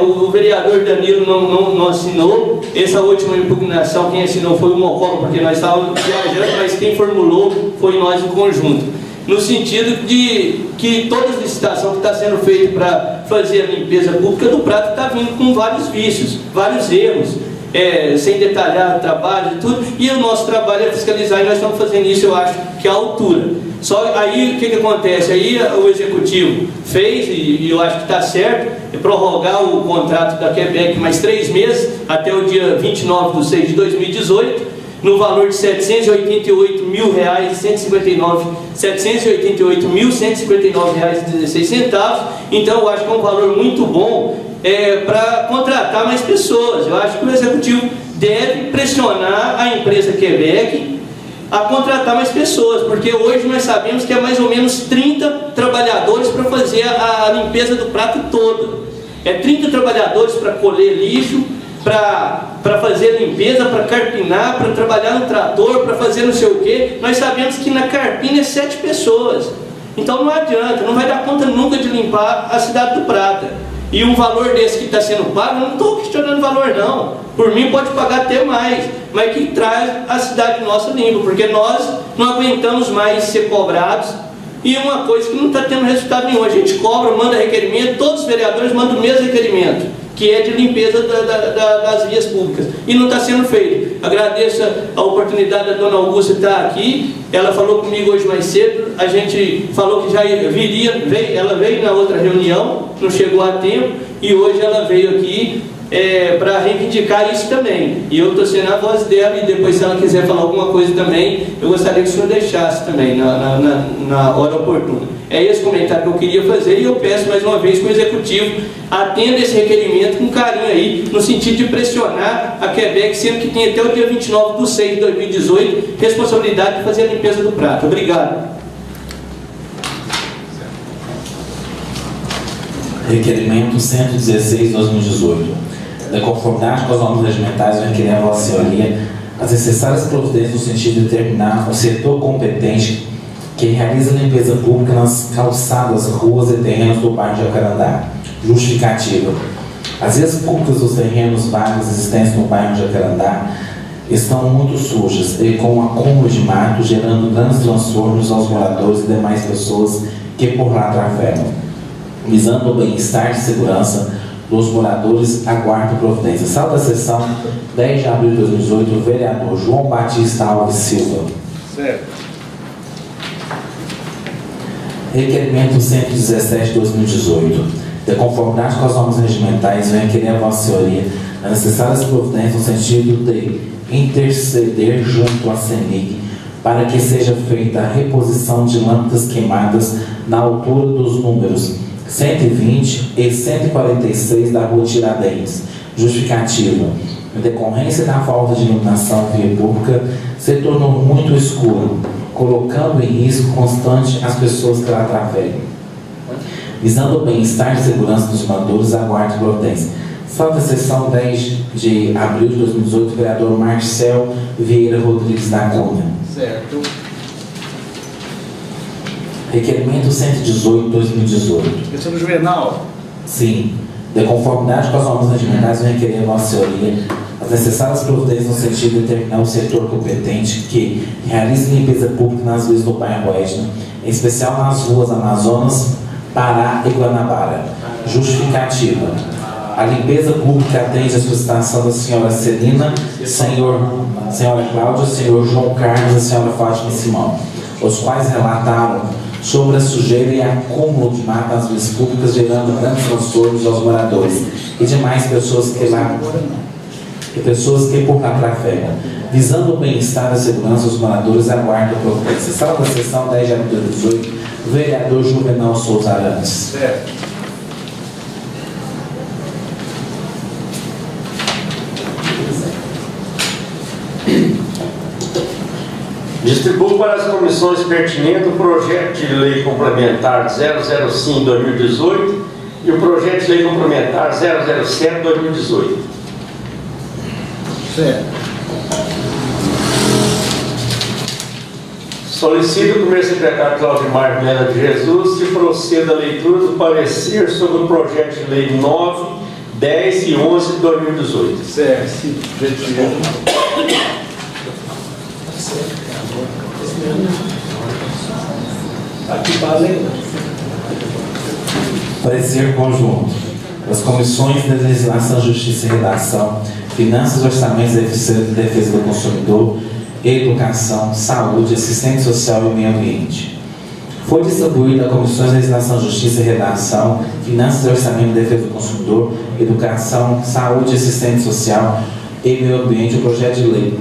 o vereador Danilo não assinou. Essa última impugnação, quem assinou foi o Mococa, porque nós estávamos viajando, mas quem formulou foi nós em conjunto. No sentido de que toda a licitação que está sendo feita para fazer a limpeza pública do Prata está vindo com vários vícios, vários erros, sem detalhar o trabalho e tudo, e o nosso trabalho é fiscalizar, e nós estamos fazendo isso, eu acho, que é a altura. Só aí, o que acontece? Aí o Executivo fez, e eu acho que está certo, prorrogar o contrato da Quebec mais 3 meses, até o dia 29 de 6 de 2018, no valor de R$ 788.159,16. Então eu acho que é um valor muito bom para contratar mais pessoas. Eu acho que o Executivo deve pressionar a empresa Quebec a contratar mais pessoas, porque hoje nós sabemos que é mais ou menos 30 trabalhadores para fazer a limpeza do prato todo. É 30 trabalhadores para colher lixo, para fazer limpeza, para carpinar, para trabalhar no trator, para fazer não sei o quê. Nós sabemos que na carpina é 7 pessoas. Então não adianta, não vai dar conta nunca de limpar a cidade do Prata. E um valor desse que está sendo pago, eu não estou questionando o valor não. Por mim pode pagar até mais, mas que traz a cidade nossa limpa, porque nós não aguentamos mais ser cobrados. E uma coisa que não está tendo resultado nenhum, a gente cobra, manda requerimento, todos os vereadores mandam o mesmo requerimento, que é de limpeza das vias públicas, e não está sendo feito. Agradeço a oportunidade da dona Augusta estar aqui, ela falou comigo hoje mais cedo, a gente falou que já viria, ela veio na outra reunião, não chegou a tempo, e hoje ela veio aqui para reivindicar isso também. E eu estou sendo a voz dela, e depois se ela quiser falar alguma coisa também, eu gostaria que o senhor deixasse também, na hora oportuna. É esse comentário que eu queria fazer, e eu peço mais uma vez que o Executivo atenda esse requerimento com carinho aí, no sentido de pressionar a Quebec, sendo que tem até o dia 29/6 de 2018 responsabilidade de fazer a limpeza do prato. Obrigado. Requerimento 116/2018. Da conformidade com as normas regimentais, eu requerer a Vossa Senhoria as necessárias providências no sentido de determinar o setor competente que realiza a limpeza pública nas calçadas, ruas e terrenos do bairro de Jacarandá. Justificativa. As vias públicas dos terrenos vagos existentes no bairro de Jacarandá estão muito sujas e com um acúmulo de mato, gerando grandes transtornos aos moradores e demais pessoas que por lá trafegam. Visando o bem-estar e segurança dos moradores, aguardo providência. Sala da sessão, 10 de abril de 2018, o vereador João Batista Alves Silva. Certo. Requerimento 117/2018. De conformidade com as normas regimentais, venho requerer a Vossa Senhoria as necessárias providências no sentido de interceder junto à CENIC para que seja feita a reposição de lâmpadas queimadas na altura dos números 120 e 146 da Rua Tiradentes. Justificativa. Em decorrência da falta de iluminação via pública, se tornou muito escuro, colocando em risco constante as pessoas que lá trafegam. Visando o bem-estar e segurança dos moradores, aguardo providência. Sala da sessão, 10 de abril de 2018, vereador Marcel Vieira Rodrigues da Cunha. Certo. Requerimento 118/2018. Questão do Juvenal. Sim. De conformidade com as normas regimentais, eu requerer a Vossa Senhoria as necessárias providências no sentido de determinar o setor competente que realize limpeza pública nas vias do bairro Oeste, em especial nas ruas Amazonas, Pará e Guanabara. Justificativa. A limpeza pública atende a solicitação da senhora Celina, senhora Cláudia, senhor João Carlos e senhora Fátima Simão, os quais relataram sobre a sujeira e acúmulo de mato nas vias públicas, gerando grandes transtornos aos moradores e demais pessoas que por lá trafegam. Visando o bem-estar e a segurança dos moradores, aguardo a providência. Sala da sessão, 10 de abril de 2018, vereador Juvenal Souza Arantes. Certo. Distribuo para as comissões pertinentes o projeto de lei complementar 005/2018 e o projeto de lei complementar 007/2018. Certo. Solicito o primeiro secretário Claudimar Mena de Jesus que proceda a leitura do parecer sobre o projeto de lei 9, 10 e 11 de 2018. Certo. Aqui para a lei. Parecer conjunto. As comissões de Legislação, Justiça e Redação, Finanças, Orçamentos, Defesa do Consumidor, Educação, Saúde, Assistência Social e Meio Ambiente. Foi distribuído a Comissões de Legislação, Justiça e Redação, Finanças, Orçamento, Defesa do Consumidor, Educação, Saúde, Assistência Social e Meio Ambiente o projeto de lei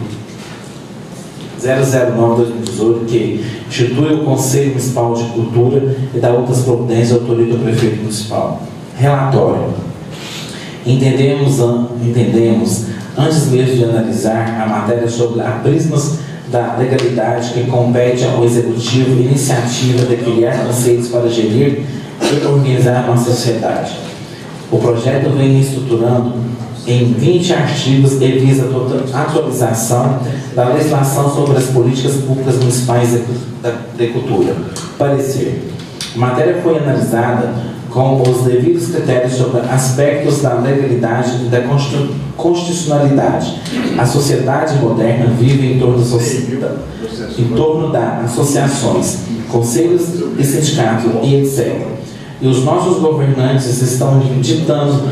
009/2018, que institui o Conselho Municipal de Cultura e dá outras providências e autoriza o prefeito municipal. Relatório. Entendemos, antes mesmo de analisar a matéria sobre a prismas da legalidade que compete ao Executivo a iniciativa de criar conceitos para gerir e organizar nossa sociedade. O projeto vem estruturando em 20 artigos e visa a atualização da legislação sobre as políticas públicas municipais de cultura. Parecer. A matéria foi analisada com os devidos critérios sobre aspectos da legalidade e da constitucionalidade. A sociedade moderna vive em torno das associações, conselhos e sindicatos e etc. E os nossos governantes estão ditando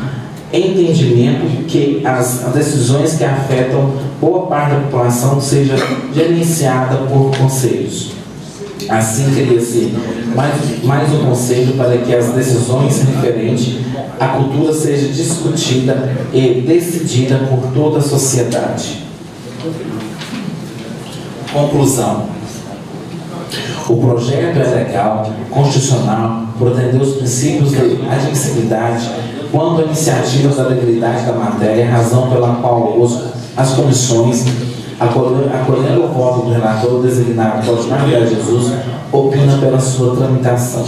entendimento que as decisões que afetam boa parte da população seja gerenciada por conselhos. Assim, cria-se mais um conselho para que as decisões referentes à cultura sejam discutidas e decididas por toda a sociedade. Conclusão. O projeto é legal, constitucional, por atender os princípios de admissibilidade quanto à iniciativa da legalidade da matéria, razão pela qual as comissões, acolhendo o voto do relator designado Claudimar Vieira Jesus, opina pela sua tramitação.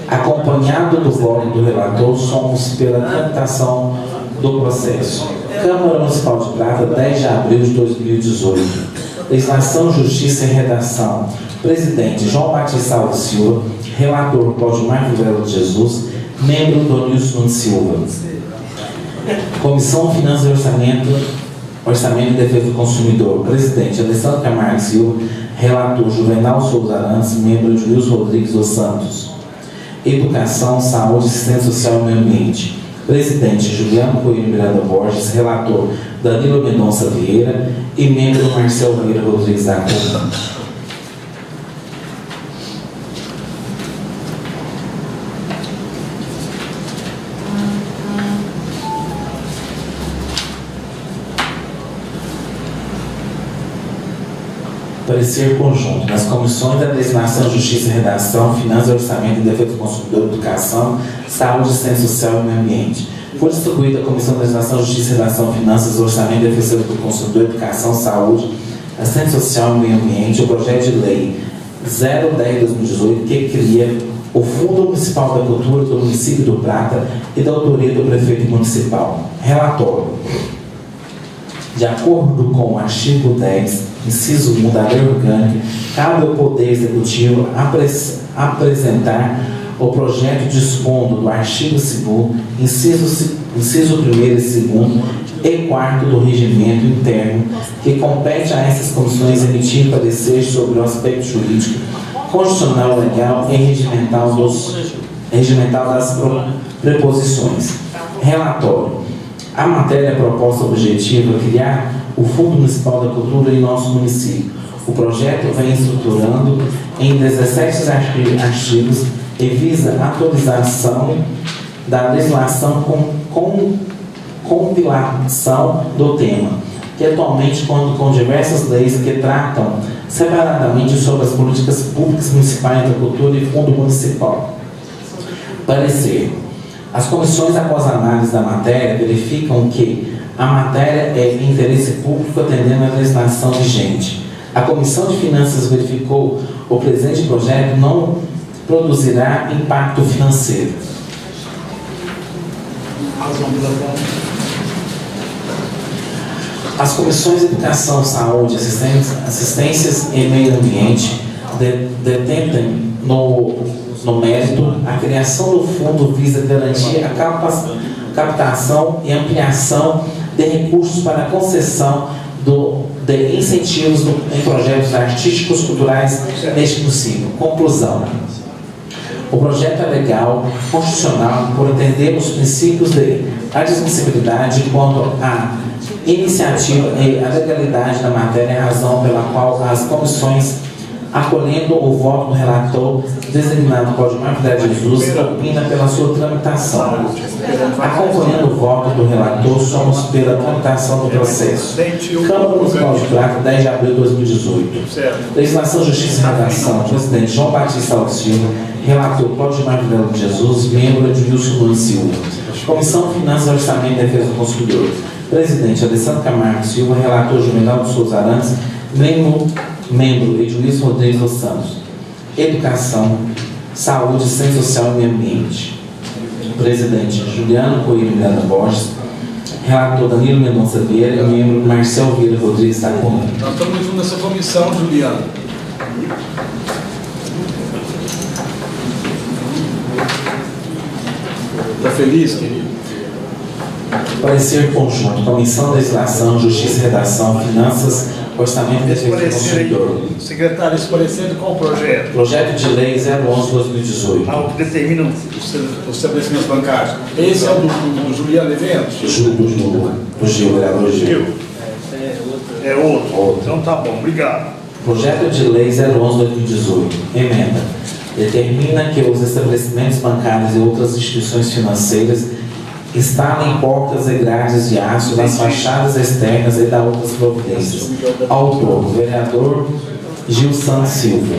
Acompanhado do voto do relator, somos pela tramitação do processo. Câmara Municipal de Prata, 10 de abril de 2018. Legislação, Justiça e Redação. Presidente João Batista Alves Silva. Relator Claudimar Vieira Jesus. Membro Donilson Silva. Comissão Finanças e Orçamento e Defesa do Consumidor. Presidente Alessandro Camargo Silva. Relator Juvenal Souza Arantes. Membro Julio Rodrigues dos Santos. Educação, Saúde, Assistência Social e Meio Ambiente. Presidente Juliano Coelho Miranda Borges. Relator Danilo Mendonça Vieira. E membro Marcelo Vieira Rodrigues da Cunha. Parecer conjunto nas comissões da Legislação, Justiça e Redação, Finanças, Orçamento e Defesa do Consumidor, Educação, Saúde, Assistência Social e Meio Ambiente. Foi distribuída a Comissão da Legislação, Justiça e Redação, Finanças, Orçamento e Defesa do Consumidor, Educação, Saúde, Assistência Social e Meio Ambiente, o projeto de lei 010/2018, que cria o Fundo Municipal da Cultura do município do Prata e da autoria do prefeito municipal. Relatório. De acordo com o artigo 10, inciso 1 da Lei Orgânica, cabe ao Poder Executivo apresentar o projeto dispondo do artigo 2º, inciso 1º e 2º e 4º do regimento interno, que compete a essas comissões emitir parecer sobre o aspecto jurídico, constitucional, legal e regimental das preposições. Relatório. A matéria proposta objetiva é criar o Fundo Municipal da Cultura em nosso município. O projeto vem estruturando em 17 artigos e visa a atualização da legislação com compilação do tema, que atualmente conta com diversas leis que tratam separadamente sobre as políticas públicas municipais da cultura e fundo municipal. Parecer. As comissões, após a análise da matéria, verificam que a matéria é de interesse público atendendo à legislação vigente. A Comissão de Finanças verificou o presente projeto não produzirá impacto financeiro. As comissões de Educação, Saúde, Assistências e Meio Ambiente detentem no mérito, a criação do fundo visa garantir a captação e ampliação de recursos para a concessão de incentivos em projetos artísticos culturais neste município. Conclusão. O projeto é legal, constitucional, por atender os princípios de admissibilidade quanto à iniciativa e a legalidade da matéria, razão pela qual as comissões, acolhendo o voto do relator designado Claudimar Vieira Jesus, opina pela sua tramitação. Acompanhando o voto do relator, somos pela tramitação do processo. Câmara Municipal de Prata, 10 de abril de 2018. Legislação, Justiça e Redação. Presidente João Batista Alves Silva. Relator Cláudio Marvel de Jesus. Membro Edmilson Nunes Silva. Comissão Finanças, Orçamento e Defesa do Consumidor. Presidente Alessandro Camargo Silva. Relator Juvenal de Souza Arantes. Membro Edmilson Rodrigues dos Santos. Educação, Saúde, Ciência Social e Meio Ambiente. Presidente Juliano Coelho Miranda Borges. Relator Danilo Mendonça Vieira e membro Marcel Vieira Rodrigues da Câmara. Nós estamos juntos nessa comissão, Juliano. Está feliz, querido? Parecer conjunto, Comissão de Legislação, Justiça e Redação, Finanças, Orçamento e Defesa do Consumidor. Secretário, esse parecer de qual projeto? Projeto de Lei 011/2018. Ah, o que determina Os estabelecimentos bancários. Esse é o do Juliano Eventos? Do Gil, vereador Gil. É outro. Então tá bom, obrigado. Projeto de Lei 011/2018. Emenda. Determina que os estabelecimentos bancários e outras instituições financeiras instalem portas e grades de aço nas fachadas externas e dá outras providências. Autor, vereador Gil Santos Silva.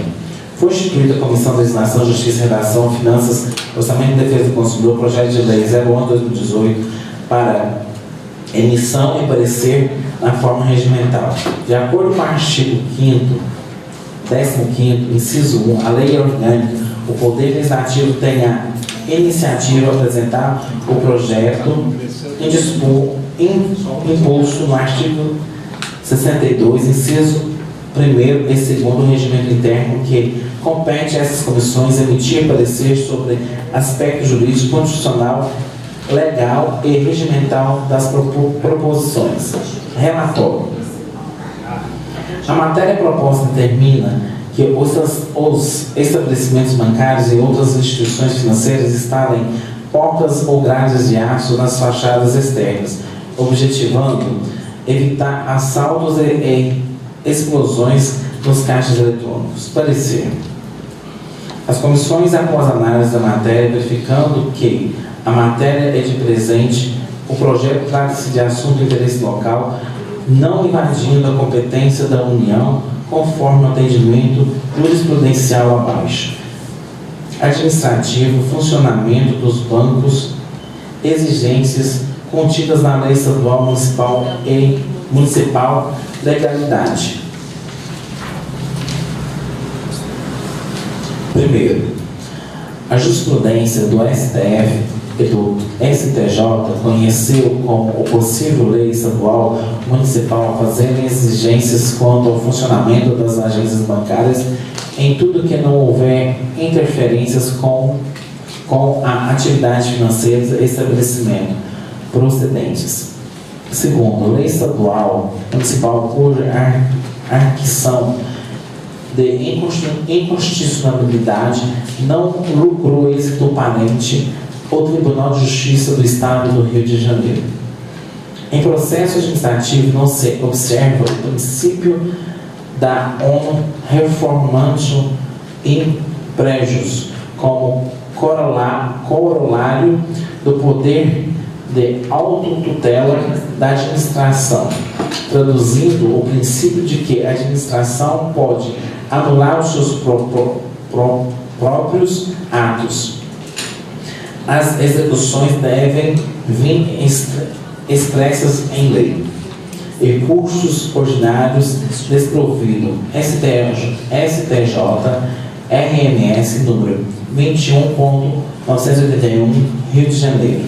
Foi instituída a Comissão de Legislação, Justiça e Redação, Finanças, Orçamento e Defesa do Consumidor, projeto de lei 011/2018 para emissão e parecer na forma regimental. De acordo com o artigo 15º, inciso 1, a lei é orgânica, o Poder Legislativo tem a iniciativa de apresentar o projeto e dispor impulso no artigo 62, inciso 1º e 2º do regimento interno, que compete a essas comissões emitir parecer sobre aspecto jurídico, constitucional, legal e regimental das proposições. Relatório. A matéria proposta determina que os estabelecimentos bancários e outras instituições financeiras instalem portas ou grades de aço nas fachadas externas, objetivando evitar assaltos e explosões nos caixas eletrônicos. Parecer. As comissões, após análise da matéria, verificando que a matéria é de presente, o projeto trata-se de assunto de interesse local, não invadindo a competência da União, conforme o atendimento jurisprudencial abaixo. Administrativo, funcionamento dos bancos, exigências contidas na lei estadual, municipal, legalidade. Primeiro, a jurisprudência do STF e do STJ conheceu como o possível lei estadual municipal fazendo exigências quanto ao funcionamento das agências bancárias em tudo que não houver interferências com a atividade financeira e estabelecimento procedentes. Segundo, lei estadual municipal cuja arquição de inconstitucionalidade não lucrou êxito aparente o Tribunal de Justiça do Estado do Rio de Janeiro. Em processo administrativo não se observa o princípio da reformatio in prejus como corolário do poder de autotutela da administração, traduzindo o princípio de que a administração pode anular os seus próprios atos. As execuções devem vir expressas em lei. Recursos ordinários desprovido STJ RMS número 21.981, Rio de Janeiro.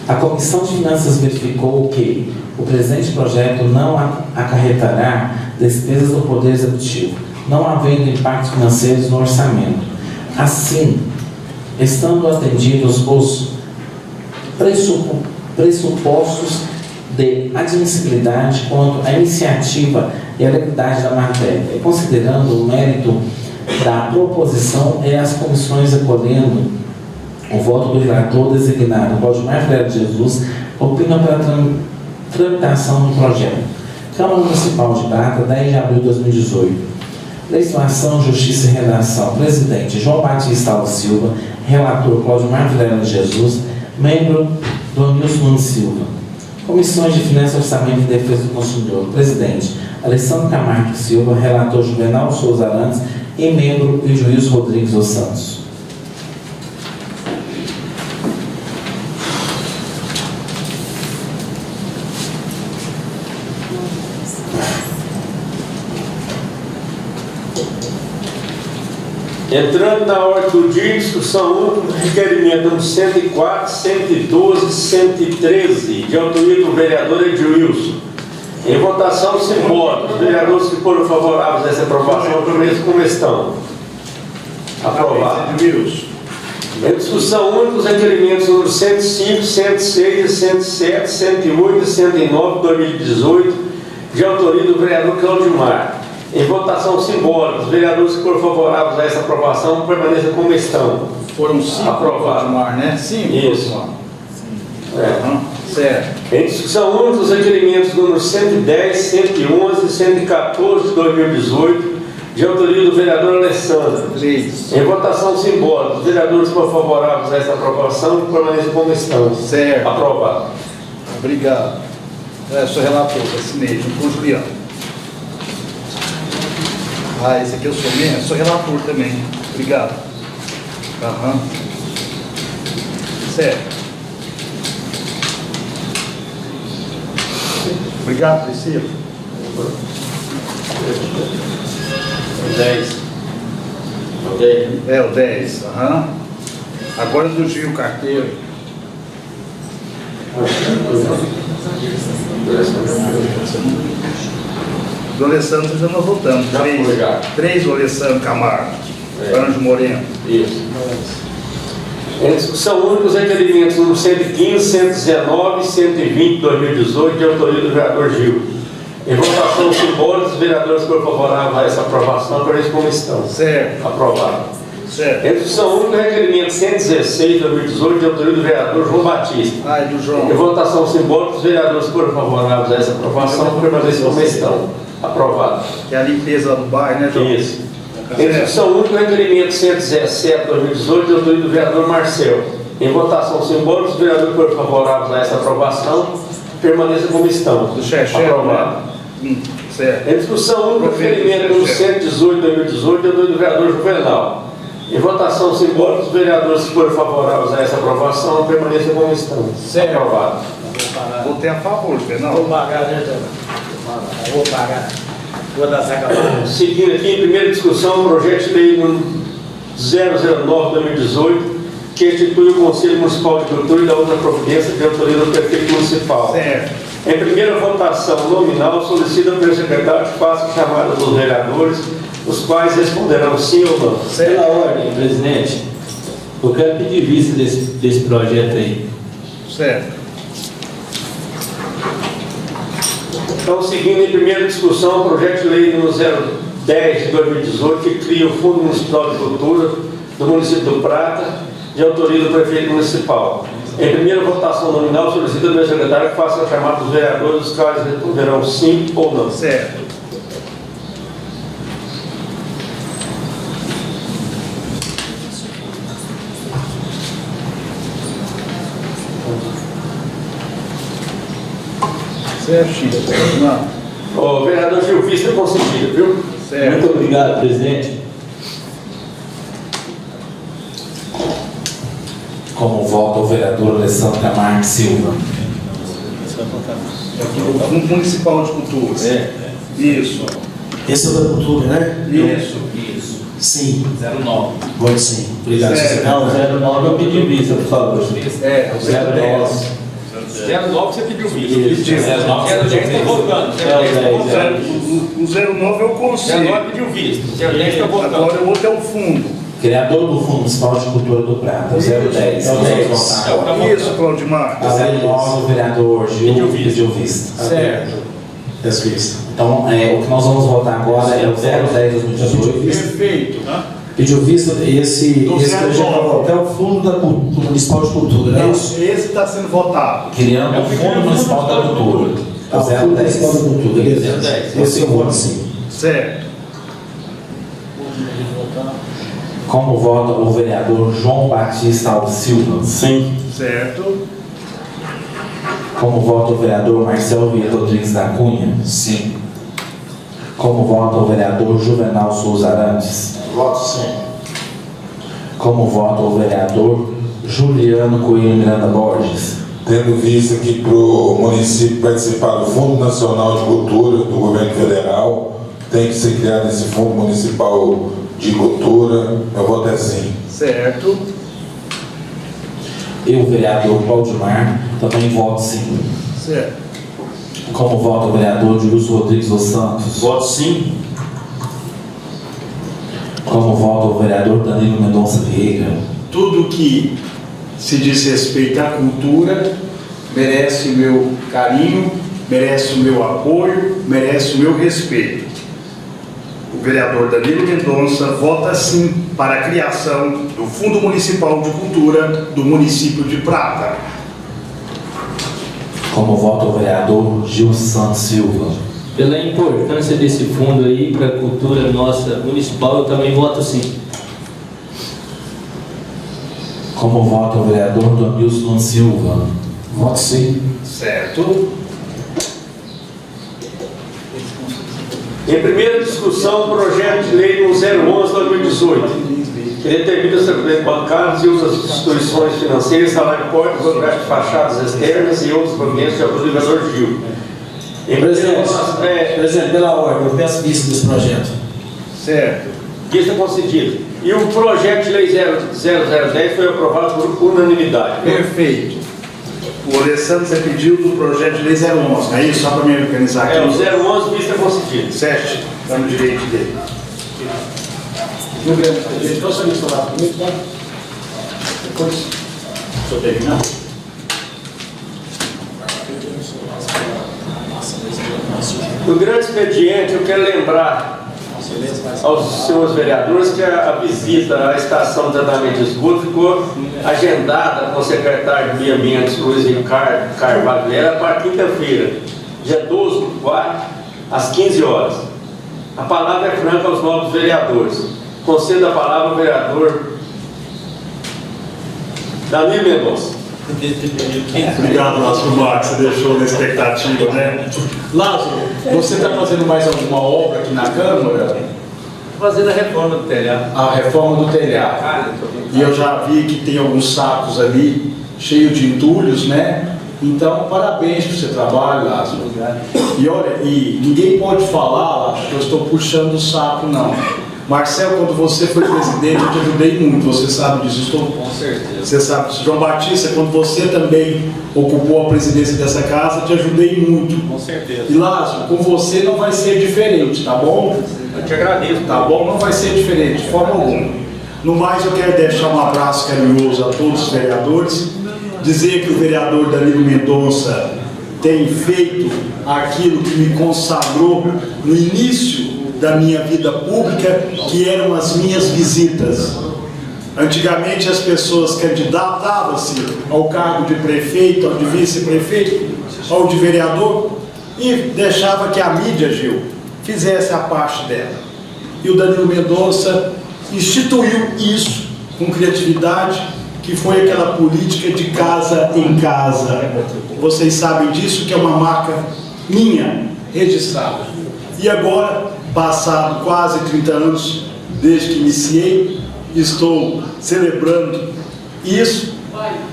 A Comissão de Finanças verificou que o presente projeto não acarretará despesas do Poder Executivo, não havendo impactos financeiros no orçamento. Assim, estando atendidos os pressupostos de admissibilidade quanto à iniciativa e a legalidade da matéria, e considerando o mérito da proposição e as comissões acolhendo o voto do relator designado, Valdemar Ferreira de Jesus, opinam pela tramitação do projeto. Câmara Municipal de Prata, 10 de abril de 2018. Legislação, Justiça e Redação. Presidente João Batista Alves Silva. Relator Valdemar Ferreira de Jesus. Membro Danilo Nunes Silva. Comissões de Finanças, Orçamento e Defesa do Consumidor. Presidente Alessandro Camargo Silva. Relator Juvenal Souza Arantes. e membro Edilson Rodrigues dos Santos. Entrando na ordem do dia, discussão única, requerimento número 104, 112, 113, de autoria do vereador Edilson. Em votação simbólica, os vereadores que foram favoráveis a essa aprovação, permaneçam como estão. Aprovado. Em discussão única, os requerimentos número 105, 106, 107, 108 e 109 de 2018, de autoria do vereador Claudimar. Em votação simbólica, os vereadores que foram favoráveis a essa aprovação permaneçam como estão. Foram 5 aprovado, né? 5. Isso. Certo. Em discussão única, os requerimentos número 110, 111 e 114 de 2018, de autoria do vereador Alessandro. 3. Em votação simbólica, os vereadores que foram favoráveis a essa aprovação permanecem como estão. Certo. Aprovado. Obrigado. Sou relator, assinei junto com o Juliano. Esse aqui eu sou mesmo, sou relator também. Obrigado. Certo. Obrigado, Priscila. 10. O 10. Agora do Gil Carteiro. Do Alessandro já nós votamos. 3 do Alessandro Camargo. Anjo Moreno. Isso. Em discussão única, os requerimentos número 115, 119 e 120 de 2018, de autoria do vereador Gil. Em votação simbólica, os vereadores que foram favoráveis a essa aprovação, permanecem como estão. Certo. Aprovado. Certo. Em discussão única, requerimento 116 de 2018, de autoria do vereador João Batista. Do João. Em votação simbólica, os vereadores que foram favoráveis a essa aprovação, permanecem como estão. Aprovado. Que é a limpeza do bairro, né, João? Isso. Em discussão única, requerimento 117 de 2018, de autoria do vereador Marcel. Em votação simbólica, os vereadores que foram favoráveis a essa aprovação, permaneçam como estão. Do Xexé, aprovado. Certo. Em discussão única, requerimento número 118 de 2018, de autoria do vereador Juvenal. Em votação simbólica, os vereadores que foram favoráveis a essa aprovação, permaneçam como estão. Certo. Aprovado. Votei a favor, Juvenal. Vou pagar, né, Vou pagar. Vou dar sacanagem. Seguindo aqui, em primeira discussão, o projeto de lei 009/2018, que institui o Conselho Municipal de Cultura e da outra providência de autoria do prefeito municipal. Certo. Em primeira votação nominal, solicita pelo secretário que faça chamada dos vereadores, os quais responderão sim ou não. Pela ordem, presidente, eu quero pedir vista desse projeto aí. Certo. Então, seguindo em primeira discussão, o projeto de lei número 010 de 2018, que cria o Fundo Municipal de Cultura do município do Prata, de autoria do prefeito municipal. Em primeira votação nominal, solicita ao secretário que faça a chamada dos vereadores, os quais responderão sim ou não. Certo. Certo, Chico. O vereador Gil Vista é concedido, viu? Certo. Muito obrigado, presidente. Como vota o vereador Alessandro Camargo Silva? O Fundo Municipal de Cultura. Isso. Esse é o da cultura, né? Isso. Sim. 09. Pode sim. Obrigado. Certo. Não, 09 eu pedi vista, por favor. O 010. 09 você pediu vista. Pediu. 010 está voltando. 010 O 09 é o conselho. 09 pediu vista. 010 está voltando. Agora o outro é o fundo. Criador do Fundo Municipal de Cultura do Prata, 010. Nós vamos votar agora. Isso, Claudimar. 09, o vereador Gil pediu vista. Certo. Desvista. Então, o que nós vamos votar agora é o 010 2018. Perfeito. Pediu vista esse Do projeto 09. até o Fundo do Municipal de Cultura, né? Esse está sendo votado. Criando o Fundo Municipal da Cultura. O Fundo Municipal da Cultura, beleza. 010. Esse eu voto sim. Certo. Como vota o vereador João Batista Silva? Sim. Certo. Como vota o vereador Marcelo Vieira Rodrigues da Cunha? Sim. Como vota o vereador Juvenal Souza Arantes? Voto sim. Como vota o vereador Juliano Coelho Miranda Borges? Tendo visto que para o município participar do Fundo Nacional de Cultura do Governo Federal, tem que ser criado esse Fundo Municipal de Cultura, eu voto é sim. Certo. Eu, vereador Valdemar, também voto sim. Certo. Como vota o vereador Júlio Rodrigues dos Santos? Voto sim. Como vota o vereador Danilo Mendonça Vieira? Tudo que se diz respeito à cultura merece o meu carinho, merece o meu apoio, merece o meu respeito. O vereador Danilo Mendonça vota sim para a criação do Fundo Municipal de Cultura do município de Prata. Como vota o vereador Gil Santos Silva? Pela importância desse fundo aí para a cultura nossa municipal, eu também voto sim. Como vota o vereador Domilson Silva? Voto sim. Certo. Em primeira discussão, o projeto de lei 1011/2018, que determina os serviços bancários e outras instituições financeiras, salário de portas, contratos de fachadas externas e outros provimentos de apoio do vereador Gil. Presidente, pela ordem, eu peço vista desse projeto. Certo. Vista concedido. E o projeto de lei 0010 foi aprovado por unanimidade. Perfeito. O Alessandro você pediu do projeto de lei 011, não é isso? Só para me organizar aqui. É, o 011, vista concedida. Certo. Está no direito dele. Meu grande presidente, gostaria de falar comigo, tá? Depois, se eu terminar. No grande expediente, eu quero lembrar aos senhores vereadores que a visita à estação de tratamento de esgoto ficou agendada com o secretário de Meio Ambiente, Luiz Ricardo Carvalho Vera, para quinta-feira, dia 12/4, às 15 horas. A palavra é franca aos novos vereadores. Concedo a palavra ao vereador Danilo Mendonça. Obrigado, Lázaro Marques, você deixou na expectativa, né? Lázaro, você está fazendo mais alguma obra aqui na Câmara? Fazendo a reforma do telhado. A reforma do telhado. E eu já vi que tem alguns sacos ali cheios de entulhos, né? Então, parabéns pelo seu trabalho, Lázaro. E olha, e ninguém pode falar, Lázaro, que eu estou puxando o saco, não. Marcelo, quando você foi presidente, eu te ajudei muito, você sabe disso. Com certeza. Você sabe disso. João Batista, quando você também ocupou a presidência dessa casa, te ajudei muito. Com certeza. E Lázaro, com você não vai ser diferente, tá bom? Eu te agradeço. Tá bom? Não vai ser diferente, de forma alguma. No mais, eu quero deixar um abraço carinhoso a todos os vereadores, dizer que o vereador Danilo Mendonça tem feito aquilo que me consagrou no início da minha vida pública, que eram as minhas visitas. Antigamente as pessoas candidatavam-se ao cargo de prefeito, ao de vice-prefeito, ao de vereador, e deixava que a mídia, Gil, fizesse a parte dela. E o Danilo Mendonça instituiu isso com criatividade, que foi aquela política de casa em casa. Vocês sabem disso, que é uma marca minha, registrada. E agora, passado quase 30 anos desde que iniciei, estou celebrando isso,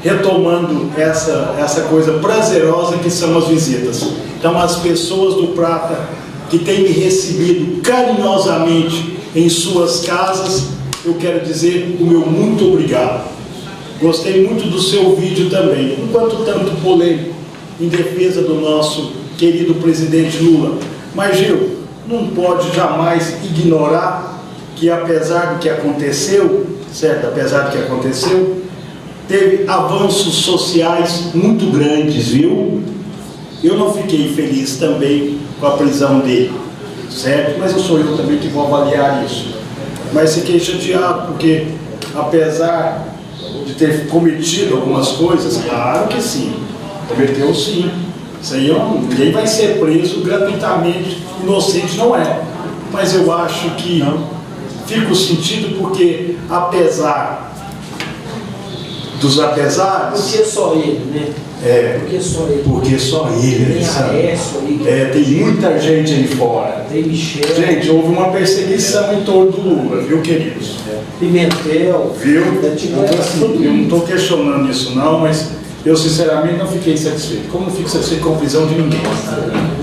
retomando essa coisa prazerosa que são as visitas. Então, as pessoas do Prata que têm me recebido carinhosamente em suas casas, eu quero dizer o meu muito obrigado. Gostei muito do seu vídeo também, enquanto tanto polêmico, em defesa do nosso querido presidente Lula. Mas, Gil, não pode jamais ignorar que, apesar do que aconteceu, certo? Apesar do que aconteceu, teve avanços sociais muito grandes, viu? Eu não fiquei feliz também com a prisão dele, certo? Mas sou eu também que vou avaliar isso. Mas fiquei chateado porque, apesar de ter cometido algumas coisas, claro que sim, cometeu sim. Isso aí ninguém vai ser preso gratuitamente, inocente não é. Mas eu acho que fico sentido porque, apesar dos apesares. Por que só ele, né? Por que só ele? Porque só ele. Tem Aécio aí. Tem muita gente aí fora. Tem Michel. Gente, houve uma perseguição em torno do Lula, viu, queridos? Pimentel. Viu? Eu não estou questionando isso não, mas eu sinceramente não fiquei satisfeito. Como não fico satisfeito com a prisão de ninguém?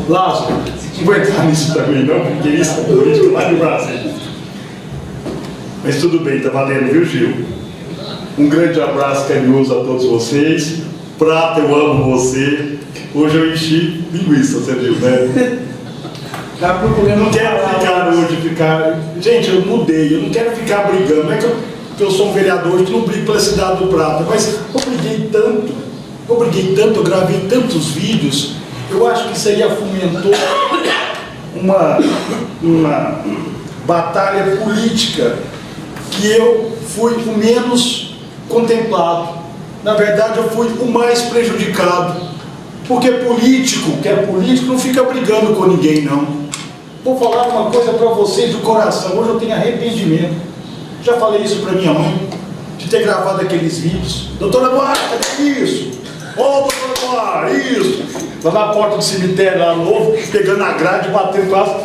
Lázaro, não vou entrar nisso também não, porque isso é político lá no Brasil. Mas tudo bem, tá valendo, viu, Gil? Um grande abraço carinhoso a todos vocês. Prata, eu amo você. Hoje eu enchi linguiça, você viu, né? Eu não quero ficar. Gente, eu mudei, eu não quero ficar brigando. Não é que eu sou um vereador que não brigo pela cidade do Prata, mas eu briguei tanto, eu gravei tantos vídeos. Eu acho que isso aí fomentou uma batalha política que eu fui o menos contemplado. Na verdade, eu fui o mais prejudicado. Porque político, que é político, não fica brigando com ninguém, não. Vou falar uma coisa para vocês do coração. Hoje eu tenho arrependimento. Já falei isso para minha mãe, de ter gravado aqueles vídeos. Doutora Duarte, cadê isso? Ô, doutora Duarte, isso. Lá na porta do cemitério, lá novo, pegando a grade e batendo quase.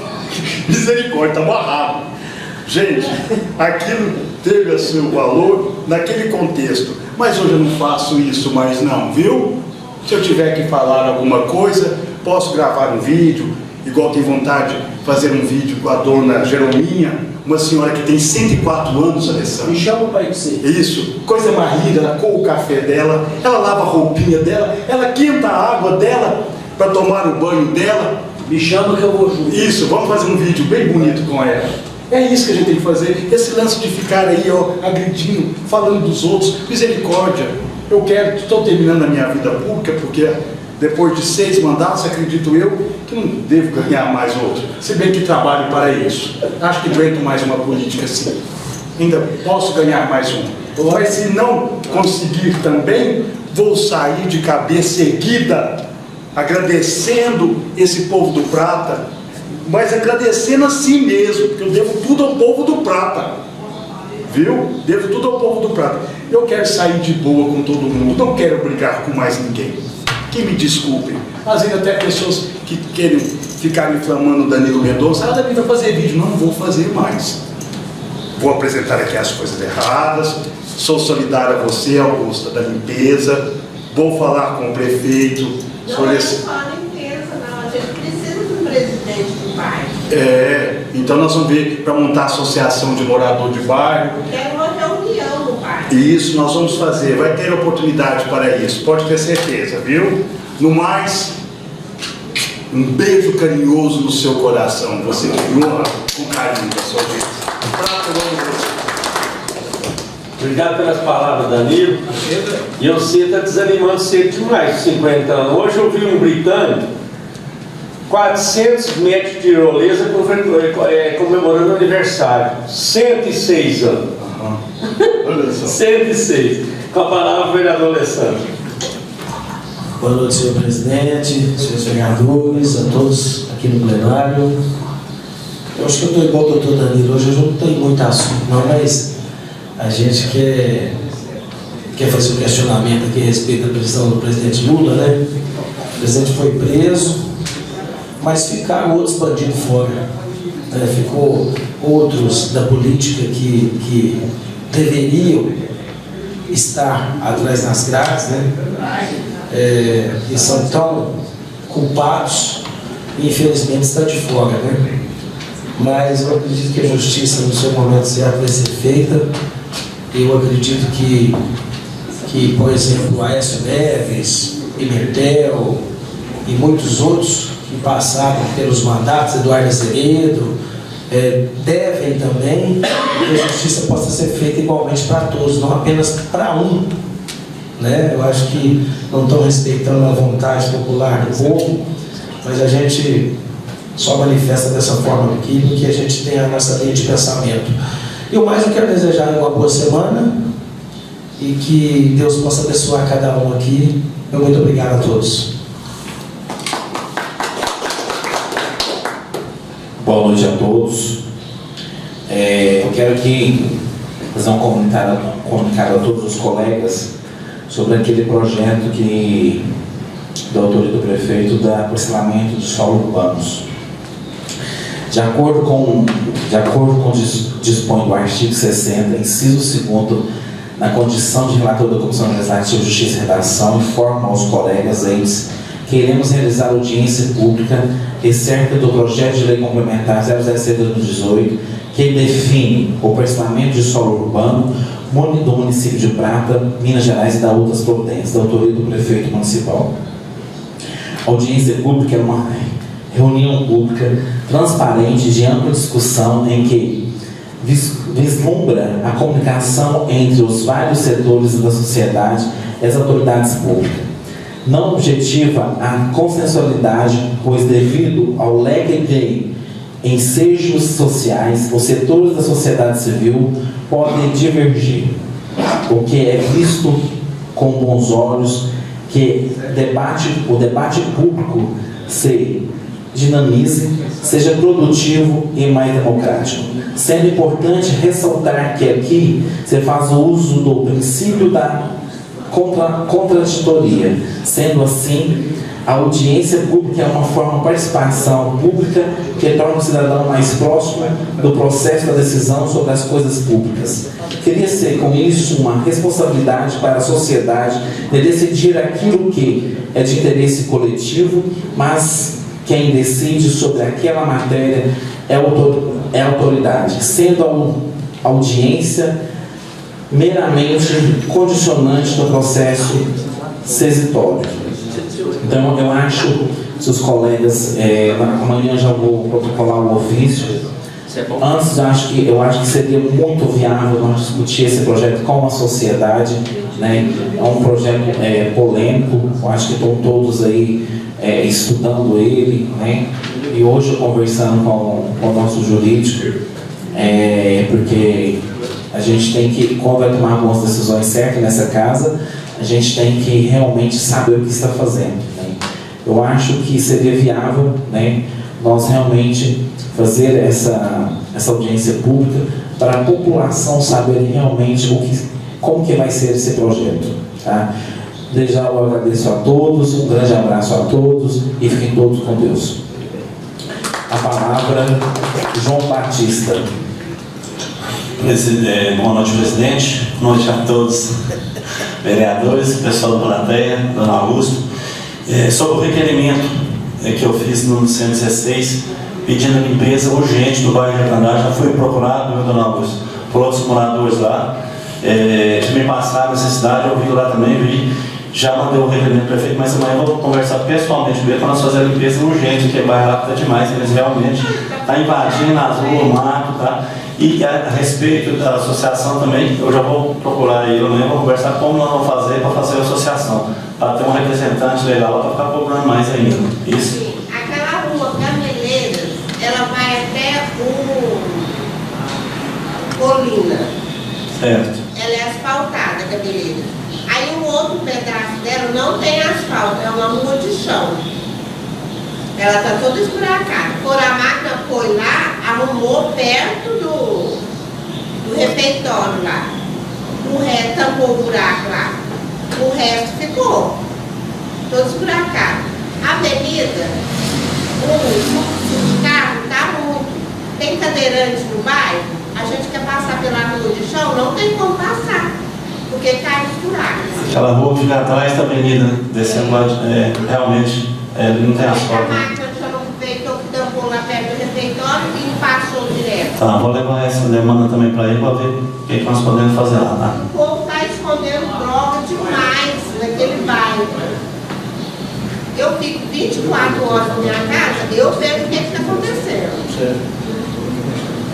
Misericórdia, tá amarrado. Gente, aquilo teve o seu valor naquele contexto. Mas hoje eu não faço isso mais não, viu? Se eu tiver que falar alguma coisa, posso gravar um vídeo, igual tem vontade de fazer um vídeo com a dona Jerominha, uma senhora que tem 104 anos, Alessandro. Me chama para você. Isso, coisa mais linda, ela coa o café dela, ela lava a roupinha dela, ela quenta a água dela para tomar o banho dela. Me chama que eu vou junto. Isso, vamos fazer um vídeo bem bonito com ela. É isso que a gente tem que fazer, esse lance de ficar aí, ó, agredindo, falando dos outros, misericórdia. Eu quero, estou terminando a minha vida pública, porque depois de 6 mandatos, acredito eu, que não devo ganhar mais outro. Se bem que trabalho para isso. Acho que aguento mais uma política assim. Ainda posso ganhar mais um. Mas se não conseguir também, vou sair de cabeça erguida, agradecendo esse povo do Prata, mas agradecendo assim mesmo, porque eu devo tudo ao povo do Prata. Viu? Devo tudo ao povo do Prata. Eu quero sair de boa com todo mundo, não quero brigar com mais ninguém. Que me desculpem. Às vezes até pessoas que querem ficar inflamando o Danilo Mendonça, Danilo vai fazer vídeo. Não vou fazer mais. Vou apresentar aqui as coisas erradas. Sou solidário a você, Augusta, da limpeza. Vou falar com o prefeito. Não é só a limpeza, não. A gente precisa de um presidente do bairro. Então nós vamos ver para montar a associação de morador de bairro. Quero uma reunião no bairro. Isso nós vamos fazer, vai ter oportunidade para isso, pode ter certeza, viu? No mais, um beijo carinhoso no seu coração, você que honra com carinho da sua vida. Obrigado pelas palavras, Danilo. E eu sei que está desanimando cedo demais, 50 anos. Hoje eu vi um britânico, 400 metros de tirolesa comemorando o aniversário. 106 anos. Olha só. 106. Com a palavra, vereador Alessandro. Boa noite, senhor presidente, senhores vereadores, a todos aqui no plenário. Eu acho que eu estou igual ao doutor Danilo, hoje eu não tenho muito assunto, não, mas a gente quer fazer um questionamento aqui a respeito da prisão do presidente Lula, né? O presidente foi preso, mas ficaram outros bandidos fora. Ficou outros da política que deveriam estar atrás das grades, né? E são tão culpados e infelizmente estão de fora, né? Mas eu acredito que a justiça no seu momento certo vai ser feita. Eu acredito que por exemplo, Aécio Neves, Pimentel e muitos outros que passaram pelos mandatos, Eduardo Azevedo, devem também que a justiça possa ser feita igualmente para todos, não apenas para um. Né? Eu acho que não estão respeitando a vontade popular do povo, mas a gente só manifesta dessa forma aqui porque a gente tem a nossa linha de pensamento. E o mais eu quero desejar uma boa semana e que Deus possa abençoar cada um aqui. Muito obrigado a todos. Boa noite a todos. Eu quero aqui fazer um comunicado a todos os colegas sobre aquele projeto da autoria do prefeito da parcelamento de solos urbanos. De acordo com dispõe do artigo 60, inciso 2º, na condição de relator da Comissão Legislativa de Justiça e Redação, informa aos colegas eles que iremos realizar audiência pública excerta do projeto de lei complementar 006/2018, que define o parcelamento de solo urbano do município de Prata, Minas Gerais e da outras providências, da autoria do prefeito municipal. A audiência pública é uma reunião pública transparente de ampla discussão em que vislumbra a comunicação entre os vários setores da sociedade e as autoridades públicas. Não objetiva a consensualidade, pois devido ao leque de ensejos sociais, os setores da sociedade civil podem divergir, o que é visto com bons olhos que o debate público se dinamize, seja produtivo e mais democrático. Sendo importante ressaltar que aqui se faz o uso do princípio da contraditoria. Sendo assim, a audiência pública é uma forma de participação pública que torna o cidadão mais próximo do processo da decisão sobre as coisas públicas. Queria ser, com isso, uma responsabilidade para a sociedade de decidir aquilo que é de interesse coletivo, mas quem decide sobre aquela matéria é a autoridade, sendo a audiência meramente condicionante do processo cesitório. Então, eu acho, se os colegas, amanhã já vou protocolar o ofício. Antes, eu acho que seria muito viável nós discutir esse projeto com a sociedade, né? É um projeto polêmico, eu acho que estão todos aí estudando ele, né? E hoje eu conversando com o nosso jurídico, porque a gente tem que, quando vai tomar algumas decisões certas nessa casa, a gente tem que realmente saber o que está fazendo, né? Eu acho que seria viável, né, nós realmente fazer essa audiência pública para a população saber realmente como que vai ser esse projeto, tá? Desde já eu agradeço a todos, um grande abraço a todos e fiquem todos com Deus. A palavra, João Batista. Boa noite, presidente. Boa noite a todos, vereadores, pessoal da plateia, dona Augusto. Sobre o requerimento que eu fiz no 116, pedindo limpeza urgente do bairro de Jacandá, já foi procurado, dona Augusto, por outros moradores lá, que me passaram a necessidade, eu vi lá também, já mandei o requerimento do prefeito, mas amanhã eu vou conversar pessoalmente com ele para nós fazer a limpeza urgente, porque o bairro lá está demais, eles realmente estão invadindo as ruas, o mato, tá? E a respeito da associação também, eu já vou procurar ele amanhã, vou conversar como nós vamos fazer para fazer a associação, para ter um representante legal para ficar cobrando mais ainda. Isso? Sim, aquela rua Gameleiras, ela vai até o Colina. Certo. Ela é asfaltada, Gameleiras. Aí um outro pedaço dela não tem asfalto, é uma rua de chão. Ela está toda esburacada. A máquina foi lá, arrumou perto do refeitório lá. O resto tampou o buraco lá. O resto ficou todo esburacado. A avenida, o fluxo de carro está muito. Tem cadeirante no bairro, a gente quer passar pela rua de chão, não tem como passar, porque cai nos buracos. Aquela rua que fica atrás da avenida, descendo lá, realmente, não tem asfalto. A máquina de chão feitou que tampou lá perto do refeitório e passou direto. Tá, vou levar essa demanda também para ele, para ver o que nós podemos fazer lá, tá? O povo está escondendo droga demais naquele bairro. Eu fico 24 horas na minha casa, eu vejo o que está acontecendo.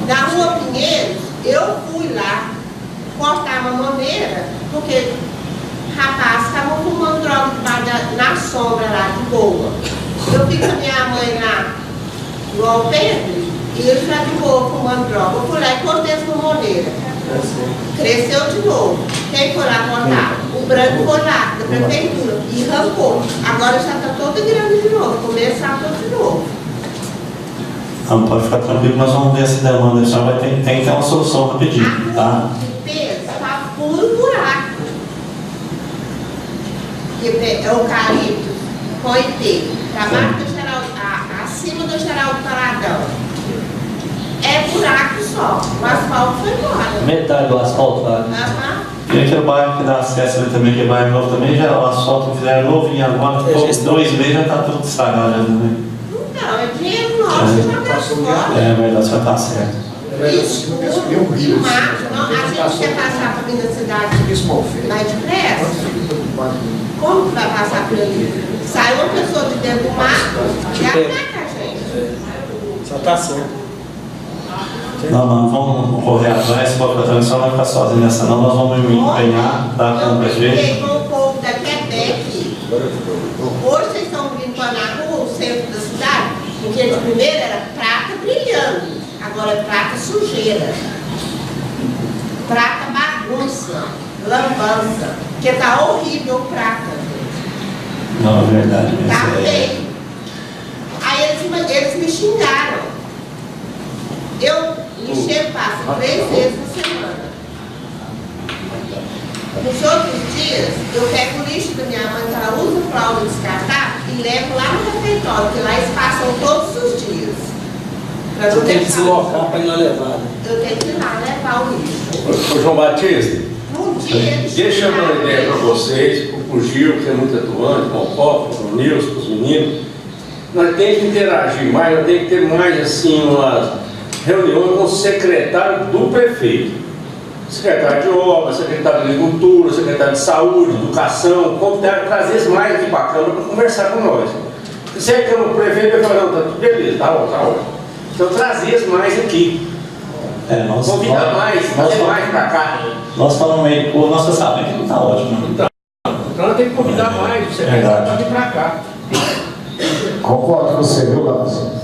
Na rua Pinheiros, eu fui lá cortar uma maneira, porque rapazes estavam fumando droga na sombra lá, de boa. Eu fico com a minha mãe lá no Alpendre, e eles lá de boa fumando droga. Eu fui lá e cortei essa maneira. Cresceu de novo. Quem foi lá cortar? O branco foi lá, da prefeitura, e arrancou. Agora já está toda grande de novo, começar tudo de novo. Não, pode ficar tranquilo, nós vamos ver essa demanda. Só vai ter que ter uma solução rapidinho, tá? Está puro buraco. eucalipto com IP, da marca geral, acima do Geraldo Paradão. É buraco só, o asfalto foi embora. Metade do asfalto vai. E aquele bairro que dá acesso ali também, que é bairro novo também, já o asfalto fizeram novo e agora, por 2 meses já está tudo estragado. Né? Não, é dinheiro nosso, joga fora. É verdade, já está certo. Isso, de mato, a gente quer passar para vir da cidade mais depressa. Como que vai passar por ali? Sai uma pessoa de dentro do mato e ataca a gente. Só está certo. Não, vamos correr atrás, pode ficar tranquilo, só não vai ficar sozinho nessa não, nós vamos empenhar, tá com o prefeito. Com o povo da Quebec. Hoje vocês estão limpando a rua, o centro da cidade, porque de primeiro era prata brilhando, agora é prata sujeira. Prata bagunça, lambança, porque tá horrível o prata. Não, é verdade. Tá feio. Aí eles me xingaram. Eu lixei passo 3 vezes na semana. Nos outros dias, eu pego o lixo da minha mãe, que ela usa fralda descartar, e levo lá no refeitório, porque lá eles passam todos os dias. Você tem que deslocar para ir na levada. Eu tenho que ir lá levar o lixo. Ô João Batista, deixa eu dar uma ideia para vocês, o Gil, que é muito atuante, com o Copo, com o Nilson, com os meninos. Nós temos que interagir mais, nós temos que ter mais assim umas reuniões com o secretário do prefeito. Secretário de obras, secretário de agricultura, secretário de saúde, educação, trazer mais aqui para a Câmara para conversar com nós. Se a Câmara, o prefeito vai falar, não, tá tudo beleza, tá ótimo. Então trazer mais aqui. Convidar mais, fazer mais para cá. Nós falamos aí, o nosso sabendo que não está ótimo. Então nós temos que convidar mais o secretário para vir para cá. Concordo com você, viu, Lázaro?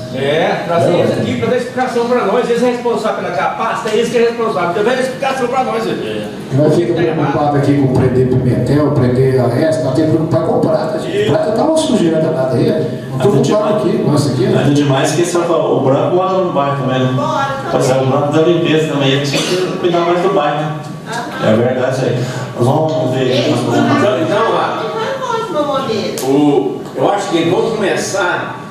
Trazer eles aqui para dar explicação para nós. Eles são responsáveis pela capasta, é eles que é responsável. Então, vai dar explicação para nós. Nós ficamos preocupados aqui com prender pimentel, prender a resta, nós temos que preocupar com prata. Prata está uma sujeira danada aí. Não estou preocupado aqui, nossa aqui. Ainda demais que o branco mora no bairro também, né? Pois é, o branco da limpeza também, ele tinha que cuidar mais do bairro, né? É verdade isso aí. Nós vamos ver aqui. Eu acho que vamos começar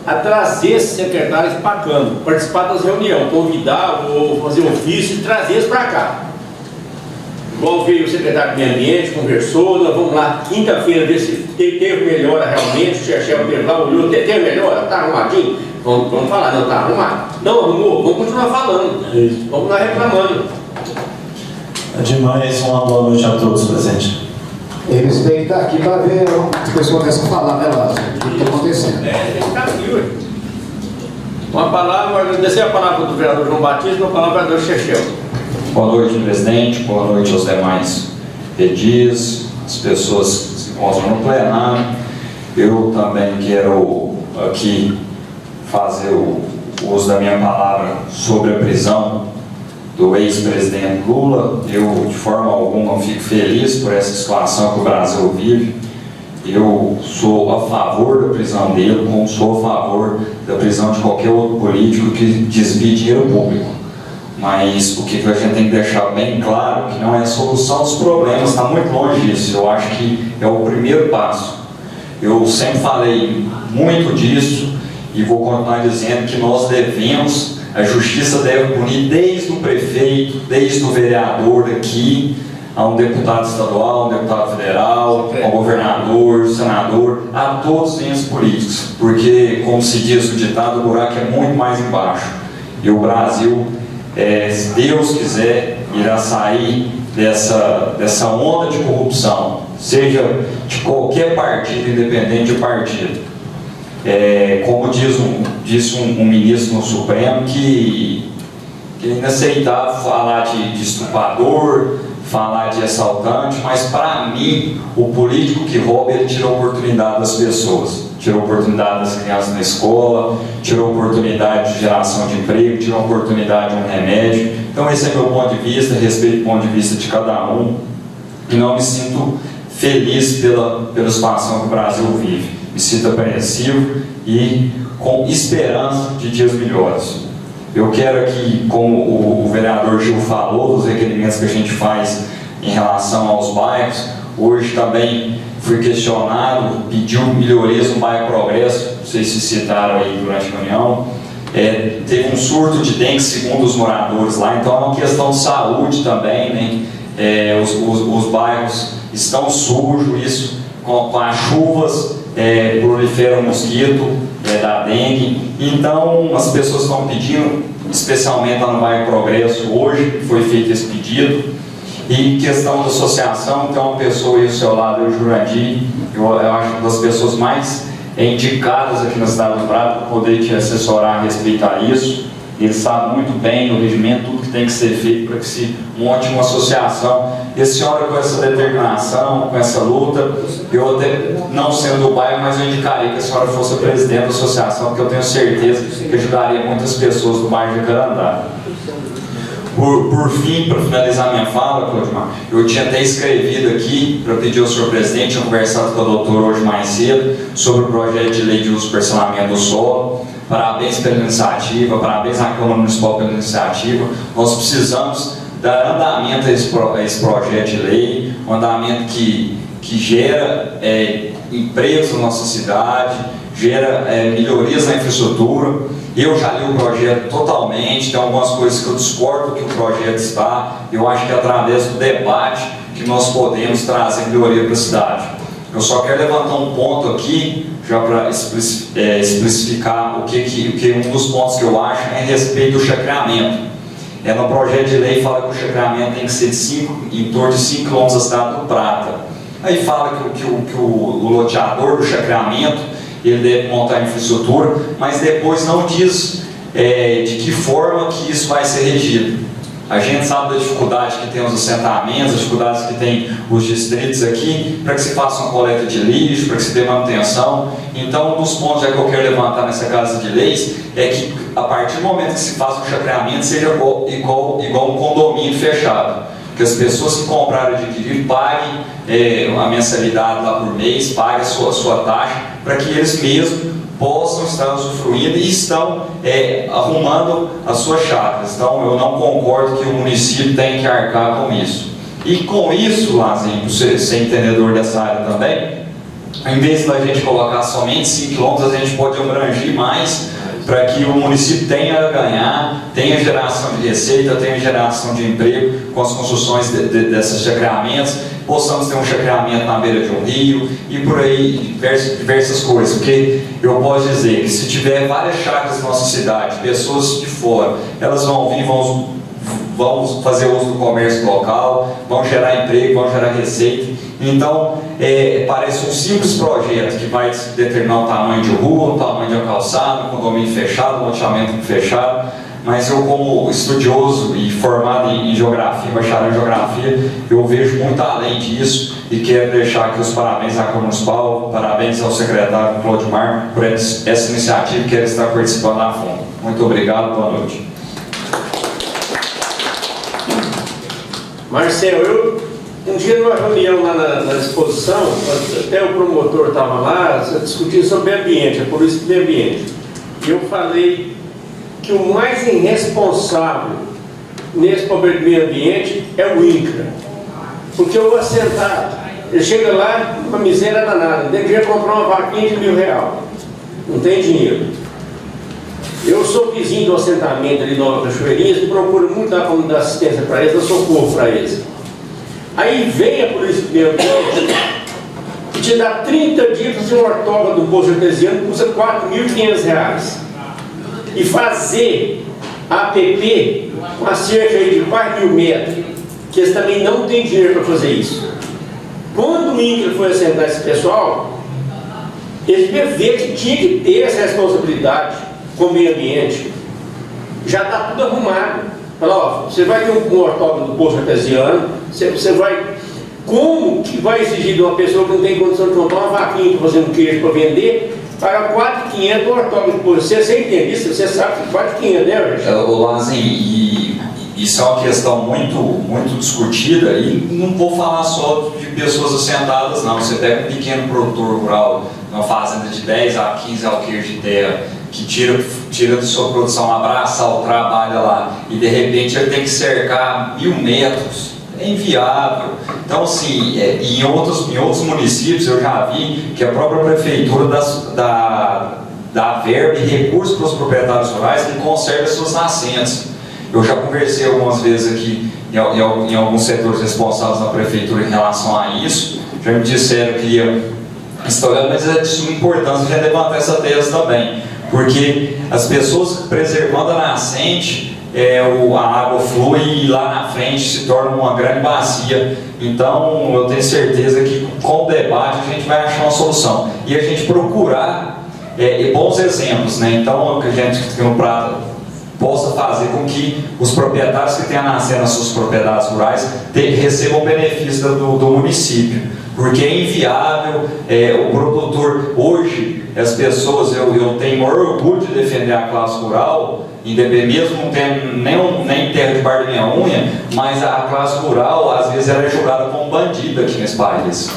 a trazer esses secretários para a Câmara, participar das reuniões, convidar ou fazer ofício e trazer eles para cá. Igual veio o secretário do Meio Ambiente, conversou, nós vamos lá quinta-feira ver se teve melhora realmente, o Chechel veio lá, olhou, teve melhora, está arrumadinho? Vamos falar, não está arrumado. Não arrumou, vamos continuar falando, vamos lá reclamando. Demais, uma boa noite a todos presentes. Eles têm que estar aqui para ver as pessoas começam a falar, né, Lázaro? O que está acontecendo? Tem que estar aqui, ué. Uma palavra, agradecer a palavra do vereador João Batista, uma palavra do vereador Chechel. Boa noite, presidente. Boa noite aos demais pedis, as pessoas que se encontram no plenário. Eu também quero aqui fazer o uso da minha palavra sobre a prisão do ex-presidente Lula. Eu, de forma alguma, fico feliz por essa situação que o Brasil vive. Eu sou a favor da prisão dele, como sou a favor da prisão de qualquer outro político que desvie dinheiro público. Mas o que a gente tem que deixar bem claro que não é a solução dos problemas, está muito longe disso. Eu acho que é o primeiro passo. Eu sempre falei muito disso e vou continuar dizendo que nós devemos, a justiça deve punir desde o prefeito, desde o vereador daqui, a um deputado estadual, um deputado federal, ao governador, senador, a todos os entes políticos, porque, como se diz o ditado, o buraco é muito mais embaixo. E o Brasil, se Deus quiser, irá sair dessa onda de corrupção, seja de qualquer partido, independente de partido. Como disse um ministro no Supremo, que é inaceitável falar de estuprador, falar de assaltante, mas para mim, o político que rouba, ele tira a oportunidade das pessoas, tira a oportunidade das crianças na escola, tira a oportunidade de geração de emprego, tira a oportunidade de um remédio. Então esse é meu ponto de vista, respeito o ponto de vista de cada um, e não me sinto feliz pela situação que o Brasil vive. Me sinto apreensivo e com esperança de dias melhores. Eu quero aqui, como o vereador Gil falou, dos requerimentos que a gente faz em relação aos bairros, hoje também fui questionado, pediu melhorias no bairro Progresso, não sei se citaram aí durante a reunião. Teve um surto de dengue, segundo os moradores lá, então é uma questão de saúde também, né? Os bairros estão sujos, isso com as chuvas prolifera o mosquito da dengue, então as pessoas estão pedindo, especialmente lá no bairro Progresso, hoje foi feito esse pedido. E questão da associação, tem uma pessoa aí ao seu lado, o Jurandir, eu acho uma das pessoas mais indicadas aqui na cidade do Prata para poder te assessorar a respeito a isso. Ele sabe muito bem no regimento, tudo que tem que ser feito para que se monte uma associação. E a senhora, com essa determinação, com essa luta, eu até, não sendo do bairro, mas eu indicaria que a senhora fosse a presidente da associação, porque eu tenho certeza que ajudaria muitas pessoas do bairro de Jacarandá. Por fim, para finalizar minha fala, Claudimar, eu tinha até escrevido aqui para pedir ao senhor presidente, tinha conversado com a doutora hoje mais cedo sobre o projeto de lei de uso e parcelamento do solo. Parabéns pela iniciativa, parabéns à Câmara Municipal pela iniciativa. Nós precisamos dar andamento a esse projeto de lei, um andamento que gera empregos na nossa cidade, gera melhorias na infraestrutura. Eu já li o projeto totalmente, tem algumas coisas que eu discordo que o projeto está. Eu acho que é através do debate que nós podemos trazer melhoria para a cidade. Eu só quero levantar um ponto aqui, já para especificar um dos pontos que eu acho é a respeito do chacreamento. No projeto de lei fala que o chacreamento tem que ser em torno de 5 km da cidade do Prata. Aí fala que o loteador do chacreamento ele deve montar a infraestrutura, mas depois não diz de que forma que isso vai ser regido. A gente sabe da dificuldade que tem os assentamentos, as dificuldades que tem os distritos aqui, para que se faça uma coleta de lixo, para que se dê manutenção. Então, um dos pontos que eu quero levantar nessa casa de leis é que, a partir do momento que se faça um chacreamento, seja igual um condomínio fechado. Que as pessoas que compraram e adquiriram paguem a mensalidade lá por mês, paguem a sua taxa, para que eles mesmos possam estar usufruindo e estão arrumando as suas chácaras. Então, eu não concordo que o município tenha que arcar com isso. E com isso, Lazinho, você ser entendedor dessa área também, em vez da gente colocar somente 5 km, a gente pode abranger mais, para que o município tenha a ganhar, tenha geração de receita, tenha geração de emprego com as construções desses chacreamentos, possamos ter um chacreamento na beira de um rio e por aí diversas coisas, porque eu posso dizer que se tiver várias chácaras na nossa cidade, pessoas de fora, elas vão vir, vão fazer uso do comércio local, vão gerar emprego, vão gerar receita. Então, parece um simples projeto que vai determinar o tamanho de rua, o tamanho de uma calçada, um condomínio fechado, um loteamento fechado, mas eu, como estudioso e formado em geografia, bacharel em geografia, eu vejo muito além disso e quero deixar aqui os parabéns à Câmara Municipal, parabéns ao secretário Claudimar por essa iniciativa que ele está participando na fundo. Muito obrigado, boa noite. Marcelo, um dia numa reunião lá na exposição, até o promotor estava lá, discutindo sobre meio ambiente, a polícia do meio ambiente. E eu falei que o mais irresponsável nesse problema do meio ambiente é o INCRA. Porque o assentado, ele chega lá, uma miséria danada, deveria comprar uma vaquinha de R$1.000, não tem dinheiro. Eu sou vizinho do assentamento ali Nova Cachoeirinhas e procuro muito dar assistência para eles, dar socorro para eles. Aí vem a polícia do meio ambiente e te dá 30 dias para fazer uma ortógrafo do poço artesiano, custa R$4.500. E fazer APP com a cerca de 4.000 metros, que eles também não têm dinheiro para fazer isso. Quando o INCRA foi assentar esse pessoal, eles ver que tinha que ter essa responsabilidade com o meio ambiente. Já está tudo arrumado. Fala, ó, você vai ter um ortógrafo do poço artesiano, você vai... Como que vai exigir de uma pessoa que não tem condição de comprar uma vaquinha para fazer um queijo para vender, para R$4.500 o ortógrafo do poço? Você entende isso? Você sabe que R$4.500, né, Rogério? Lazinho, e isso é uma questão muito discutida, e não vou falar só de pessoas assentadas, não. Você pega um pequeno produtor rural, numa fazenda de 10 a 15 alqueires de terra, que tira de sua produção, abraça o trabalho lá, e de repente ele tem que cercar 1.000 metros é inviável. Então, assim, em outros municípios eu já vi que a própria prefeitura dá verba e recursos para os proprietários rurais que conservam as suas nascentes. Eu já conversei algumas vezes aqui em alguns setores responsáveis na prefeitura em relação a isso, já me disseram que ia instaurar, mas é de suma importância já levantar essa tese também, porque as pessoas preservando a nascente, a água flui e lá na frente se torna uma grande bacia. Então eu tenho certeza que com o debate a gente vai achar uma solução e a gente procurar bons exemplos, né? Então que a gente aqui no Prata possa fazer com que os proprietários que têm a nascer nas suas propriedades rurais recebam benefício do município, porque é inviável. O produtor hoje, as pessoas, eu tenho orgulho de defender a classe rural, mesmo não tendo nem terra de bar da minha unha, mas a classe rural às vezes ela é julgada como bandida aqui nesse país.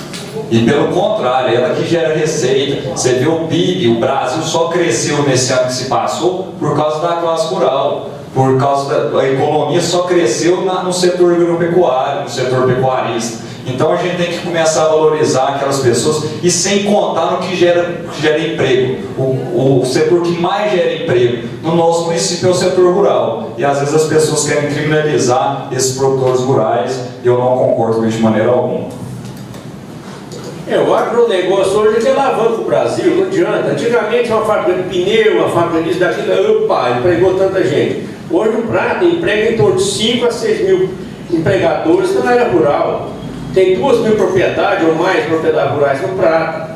E pelo contrário, ela que gera receita. Você vê o PIB, o Brasil só cresceu nesse ano que se passou por causa da classe rural, por causa da economia só cresceu no setor agropecuário, no setor pecuarista. Então a gente tem que começar a valorizar aquelas pessoas e sem contar no que gera emprego. O setor que mais gera emprego no nosso município é o setor rural. E às vezes as pessoas querem criminalizar esses produtores rurais e eu não concordo com isso de maneira alguma. O agronegócio hoje é alavanca o Brasil, não adianta. Antigamente uma fábrica de pneu, uma fábrica disso, daquilo, empregou tanta gente. Hoje o Prata emprega em torno de 5 a 6 mil empregadores na área rural. Tem 2 mil propriedades ou mais propriedades rurais no Prata.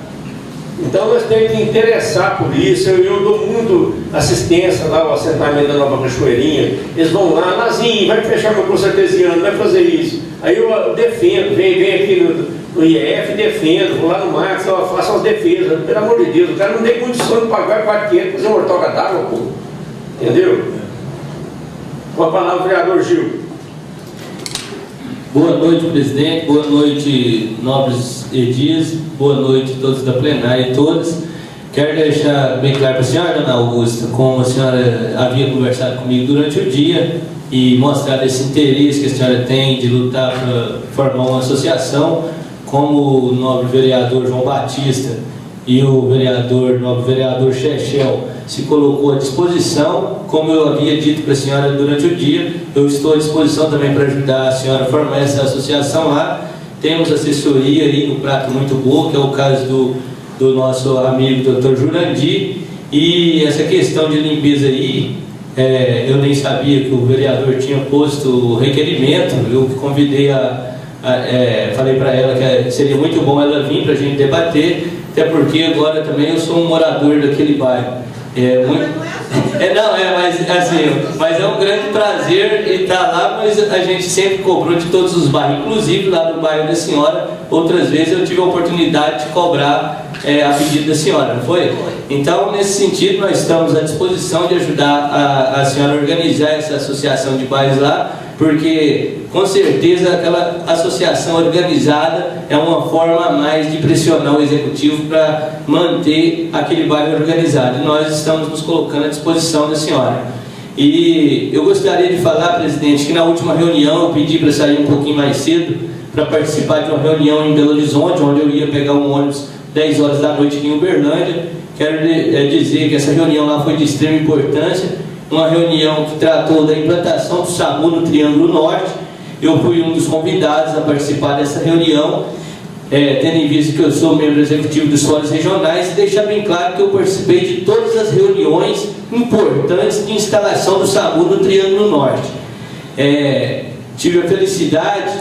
Então nós temos que interessar por isso. Eu dou muito assistência lá ao assentamento da Nova Cachoeirinha. Eles vão lá, Nazinho, vai fechar meu curso artesiano, vai fazer isso. Aí eu defendo, vem aqui no IEF, defendo, vou lá no Max, faço umas defesas. Pelo amor de Deus, o cara não tem condição de pagar 400 fazer uma hortoca d'água, pô. Entendeu? Com a palavra, vereador Gil. Boa noite, presidente. Boa noite, nobres Edias. Boa noite a todos da plenária e todas. Quero deixar bem claro para a senhora, dona Augusta, como a senhora havia conversado comigo durante o dia e mostrado esse interesse que a senhora tem de lutar para formar uma associação, como o nobre vereador João Batista e o nobre vereador Chechel se colocou à disposição. Como eu havia dito para a senhora durante o dia, eu estou à disposição também para ajudar a senhora a formar essa associação lá. Temos assessoria aí no Prato muito boa, que é o caso do nosso amigo Dr. Jurandir. E essa questão de limpeza aí, eu nem sabia que o vereador tinha posto o requerimento. Eu convidei falei para ela que seria muito bom ela vir para a gente debater, até porque agora também eu sou um morador daquele bairro. Mas é um grande prazer estar lá, mas a gente sempre cobrou de todos os bairros, inclusive lá no bairro da senhora. Outras vezes eu tive a oportunidade de cobrar a pedido da senhora, não foi? Então, nesse sentido, nós estamos à disposição de ajudar a senhora a organizar essa associação de bairros lá, porque com certeza aquela associação organizada é uma forma a mais de pressionar o executivo para manter aquele bairro organizado. E nós estamos nos colocando à disposição da senhora. E eu gostaria de falar, presidente, que na última reunião eu pedi para sair um pouquinho mais cedo para participar de uma reunião em Belo Horizonte, onde eu ia pegar um ônibus 10 horas da noite em Uberlândia. Quero dizer que essa reunião lá foi de extrema importância, uma reunião que tratou da implantação do SAMU no Triângulo Norte. Eu fui um dos convidados a participar dessa reunião, tendo em vista que eu sou membro executivo dos fóruns regionais, e deixar bem claro que eu participei de todas as reuniões importantes de instalação do SAMU no Triângulo Norte. Tive a felicidade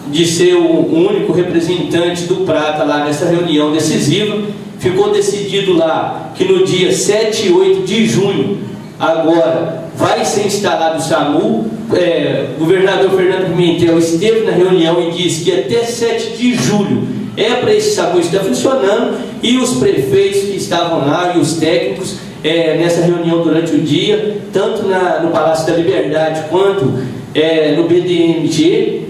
de ser o único representante do Prata lá nessa reunião decisiva. Ficou decidido lá que no dia 7 e 8 de junho, agora, vai ser instalado o SAMU. O governador Fernando Pimentel esteve na reunião e disse que até 7 de julho para esse SAMU estar funcionando, e os prefeitos que estavam lá e os técnicos nessa reunião durante o dia, tanto no Palácio da Liberdade quanto no BDMG,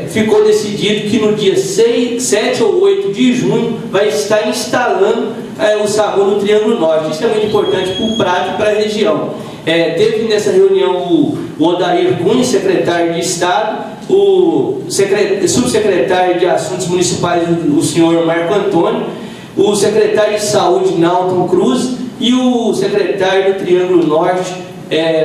ficou decidido que no dia 7 ou 8 de junho vai estar instalando o SAMU no Triângulo Norte. Isso é muito importante para o Prata e para a região. Teve nessa reunião o Odair Cunha, secretário de Estado, o subsecretário de Assuntos Municipais, o senhor Marco Antônio, o secretário de Saúde, Nalton Cruz, e o secretário do Triângulo Norte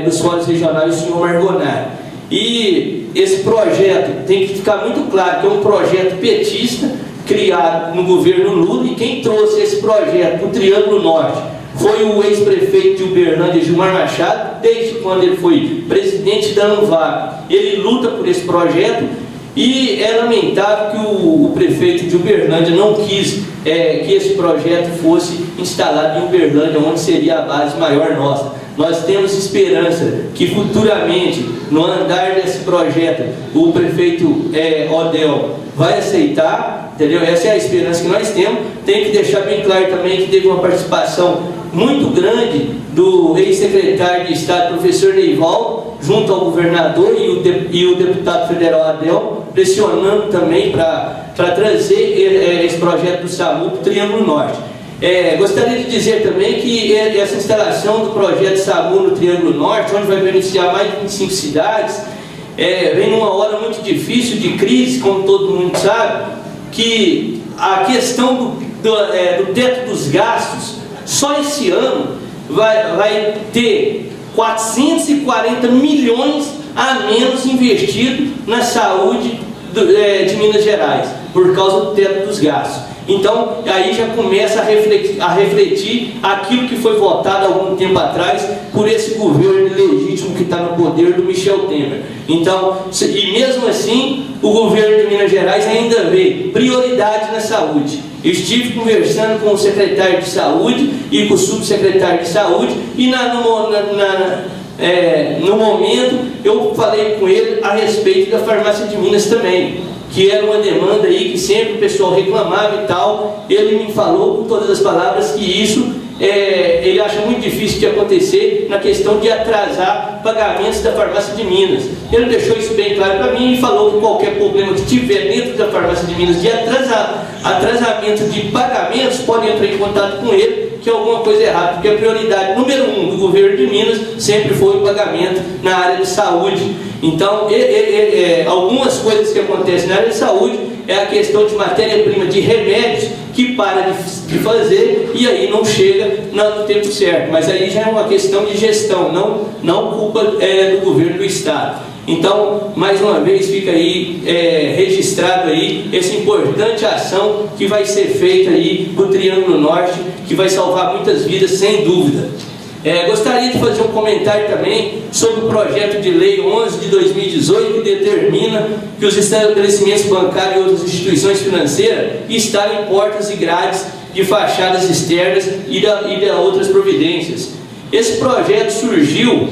dos Fóruns Regionais, o senhor Margonari. E esse projeto tem que ficar muito claro que é um projeto petista, criado no governo Lula, e quem trouxe esse projeto para o Triângulo Norte foi o ex-prefeito de Uberlândia, Gilmar Machado. Desde quando ele foi presidente da ANVAP, ele luta por esse projeto, e é lamentável que o prefeito de Uberlândia não quis que esse projeto fosse instalado em Uberlândia, onde seria a base maior nossa. Nós temos esperança que futuramente, no andar desse projeto, o prefeito Odel vai aceitar, entendeu? Essa é a esperança que nós temos. Tem que deixar bem claro também que teve uma participação muito grande do ex-secretário de Estado, professor Neivaldo, junto ao governador e o deputado federal Adel, pressionando também para trazer esse projeto do SAMU para o Triângulo Norte. Gostaria de dizer também que essa instalação do projeto SAMU no Triângulo Norte, onde vai beneficiar mais de 25 cidades, vem numa hora muito difícil de crise, como todo mundo sabe, que a questão do teto dos gastos, só esse ano vai ter 440 milhões a menos investido na saúde de Minas Gerais, por causa do teto dos gastos. Então, aí já começa a refletir aquilo que foi votado há algum tempo atrás por esse governo legítimo que está no poder do Michel Temer. Então, e mesmo assim, o governo de Minas Gerais ainda vê prioridade na saúde. Eu estive conversando com o secretário de Saúde e com o subsecretário de Saúde, e no momento eu falei com ele a respeito da farmácia de Minas também, que era uma demanda aí que sempre o pessoal reclamava e tal. Ele me falou com todas as palavras que isso ele acha muito difícil de acontecer na questão de atrasar pagamentos da farmácia de Minas. Ele deixou isso bem claro para mim e falou que qualquer problema que tiver dentro da farmácia de Minas de atrasamento de pagamentos, pode entrar em contato com ele, que é alguma coisa errada, porque a prioridade número 1 do governo de Minas sempre foi o pagamento na área de saúde. Então, algumas coisas que acontecem na área de saúde é a questão de matéria-prima de remédios que para de fazer e aí não chega no tempo certo. Mas aí já é uma questão de gestão, não culpa do governo do Estado. Então, mais uma vez, fica aí registrado aí essa importante ação que vai ser feita aí no Triângulo Norte, que vai salvar muitas vidas, sem dúvida. Gostaria de fazer um comentário também sobre o projeto de lei 11 de 2018, que determina que os estabelecimentos bancários e outras instituições financeiras instalem portas e grades de fachadas externas e de outras providências. Esse projeto surgiu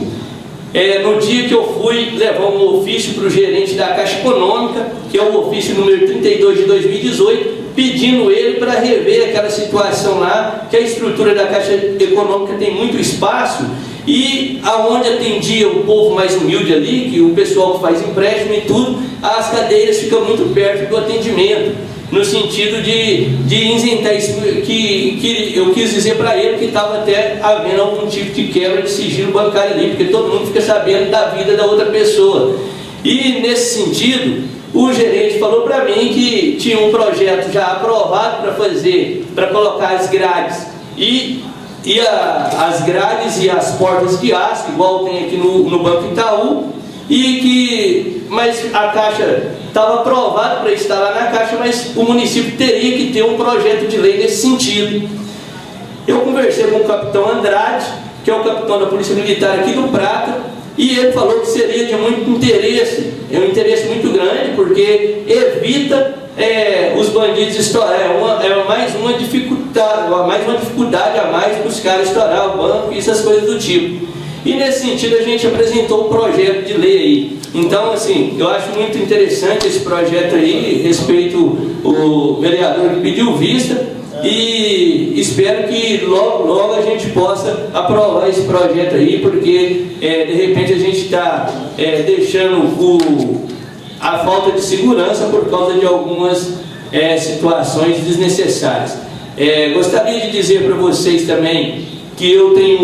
no dia que eu fui levar um ofício para o gerente da Caixa Econômica, que é o ofício número 32 de 2018, pedindo ele para rever aquela situação lá, que a estrutura da Caixa Econômica tem muito espaço, e aonde atendia o povo mais humilde ali, que o pessoal que faz empréstimo e tudo, as cadeiras ficam muito perto do atendimento, no sentido de isentar isso, que eu quis dizer para ele que estava até havendo algum tipo de quebra de sigilo bancário ali, porque todo mundo fica sabendo da vida da outra pessoa. E nesse sentido, o gerente falou para mim que tinha um projeto já aprovado para colocar as grades as grades e as portas de aço, igual tem aqui no Banco Itaú, mas a Caixa estava aprovada para instalar na Caixa, mas o município teria que ter um projeto de lei nesse sentido. Eu conversei com o capitão Andrade, que é o capitão da Polícia Militar aqui do Prata, e ele falou que seria de muito interesse, um interesse muito grande, porque evita os bandidos estourar, mais uma dificuldade a mais para os caras estourar o banco e essas coisas do tipo. E nesse sentido a gente apresentou um projeto de lei aí. Então, assim, eu acho muito interessante esse projeto aí, respeito o vereador que pediu vista, e espero que logo a gente possa aprovar esse projeto aí, porque de repente a gente está deixando a falta de segurança por causa de algumas situações desnecessárias. Gostaria de dizer para vocês também que eu tenho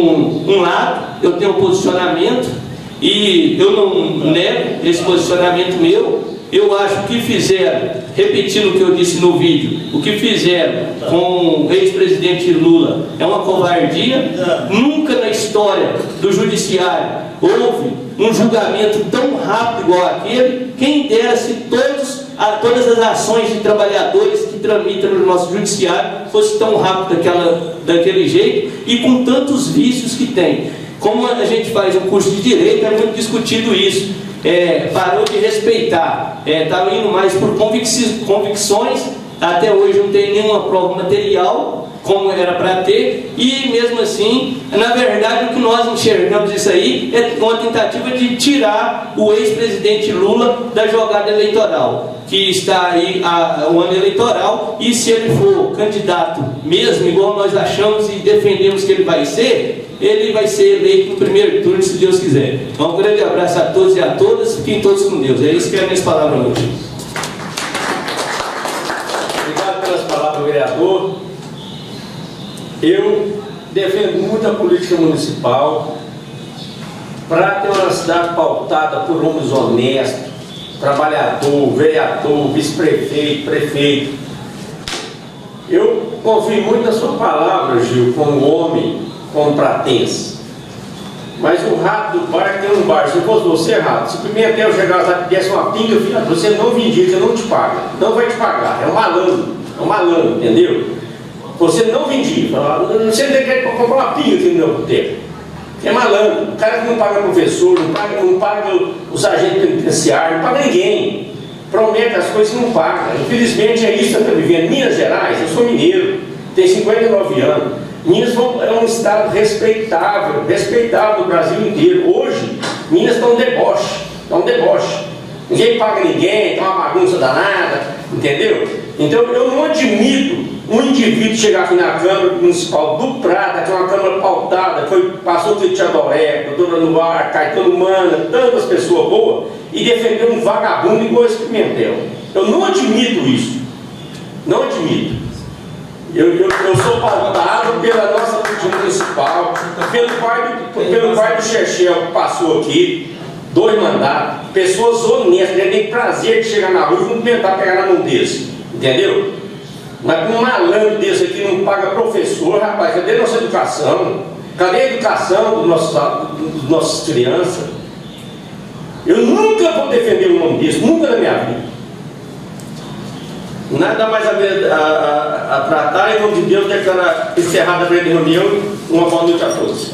um lado, eu tenho um posicionamento, e eu não nego esse posicionamento meu. Eu acho que fizeram, repetindo o que eu disse no vídeo, o que fizeram com o ex-presidente Lula é uma covardia. Nunca na história do judiciário houve um julgamento tão rápido igual aquele. Quem dera se todas as ações de trabalhadores que tramitam no nosso judiciário fosse tão rápido daquele jeito e com tantos vícios que tem. Como a gente faz um curso de Direito, é muito discutido isso. Parou de respeitar, estava indo mais por convicções. Até hoje não tem nenhuma prova material como era para ter, e mesmo assim, na verdade, o que nós enxergamos isso aí é uma tentativa de tirar o ex-presidente Lula da jogada eleitoral, que está aí o ano eleitoral, e se ele for candidato mesmo, igual nós achamos e defendemos que ele vai ser eleito no primeiro turno, se Deus quiser. Então, um grande abraço a todos e a todas, fiquem todos com Deus. É isso que é a minha palavra hoje. Obrigado pelas palavras, vereador. Eu defendo muito a política municipal para ter uma cidade pautada por homens honestos, trabalhador, vereador, vice-prefeito, prefeito. Eu confio muito na sua palavra, Gil, como homem, como pratense. Mas o rato do bar tem um bar. Se fosse você, rato, se o Pimentel chegasse lá e desse uma pinga, filha, você não vendia, você não te paga. Não vai te pagar. É um malandro, entendeu? Você não vendia. Não sei onde é que comprar uma pinga aqui no meu boteco. É malandro. O cara que não paga professor, não paga o sargento penitenciário, não paga ninguém. Promete as coisas e não paga. Infelizmente é isso que eu estou vivendo. Minas Gerais, eu sou mineiro, tenho 59 anos. Minas é um estado respeitável no Brasil inteiro. Hoje, Minas está um deboche. Ninguém paga ninguém, está uma bagunça danada, entendeu? Então eu não admito um indivíduo chegar aqui na Câmara Municipal do Prata, que é uma Câmara pautada, passou o Tia Doré, doutora Noir, Caetano Mana, tantas pessoas boas, e defender um vagabundo igual esse Pimentel. Eu não admito isso. Não admito. Eu sou pautado pela nossa política municipal, pelo pai do Chechel que passou aqui, 2 mandatos, pessoas honestas, ele tem prazer de chegar na rua e não tentar pegar na mão desse, entendeu? Mas um malandro desse aqui não paga professor, rapaz, cadê nossa educação? Cadê a educação dos nossas crianças? Eu nunca vou defender um nome desse, nunca na minha vida. Nada mais a tratar, em nome de Deus, declarar encerrada a breve reunião. Uma boa noite a todos.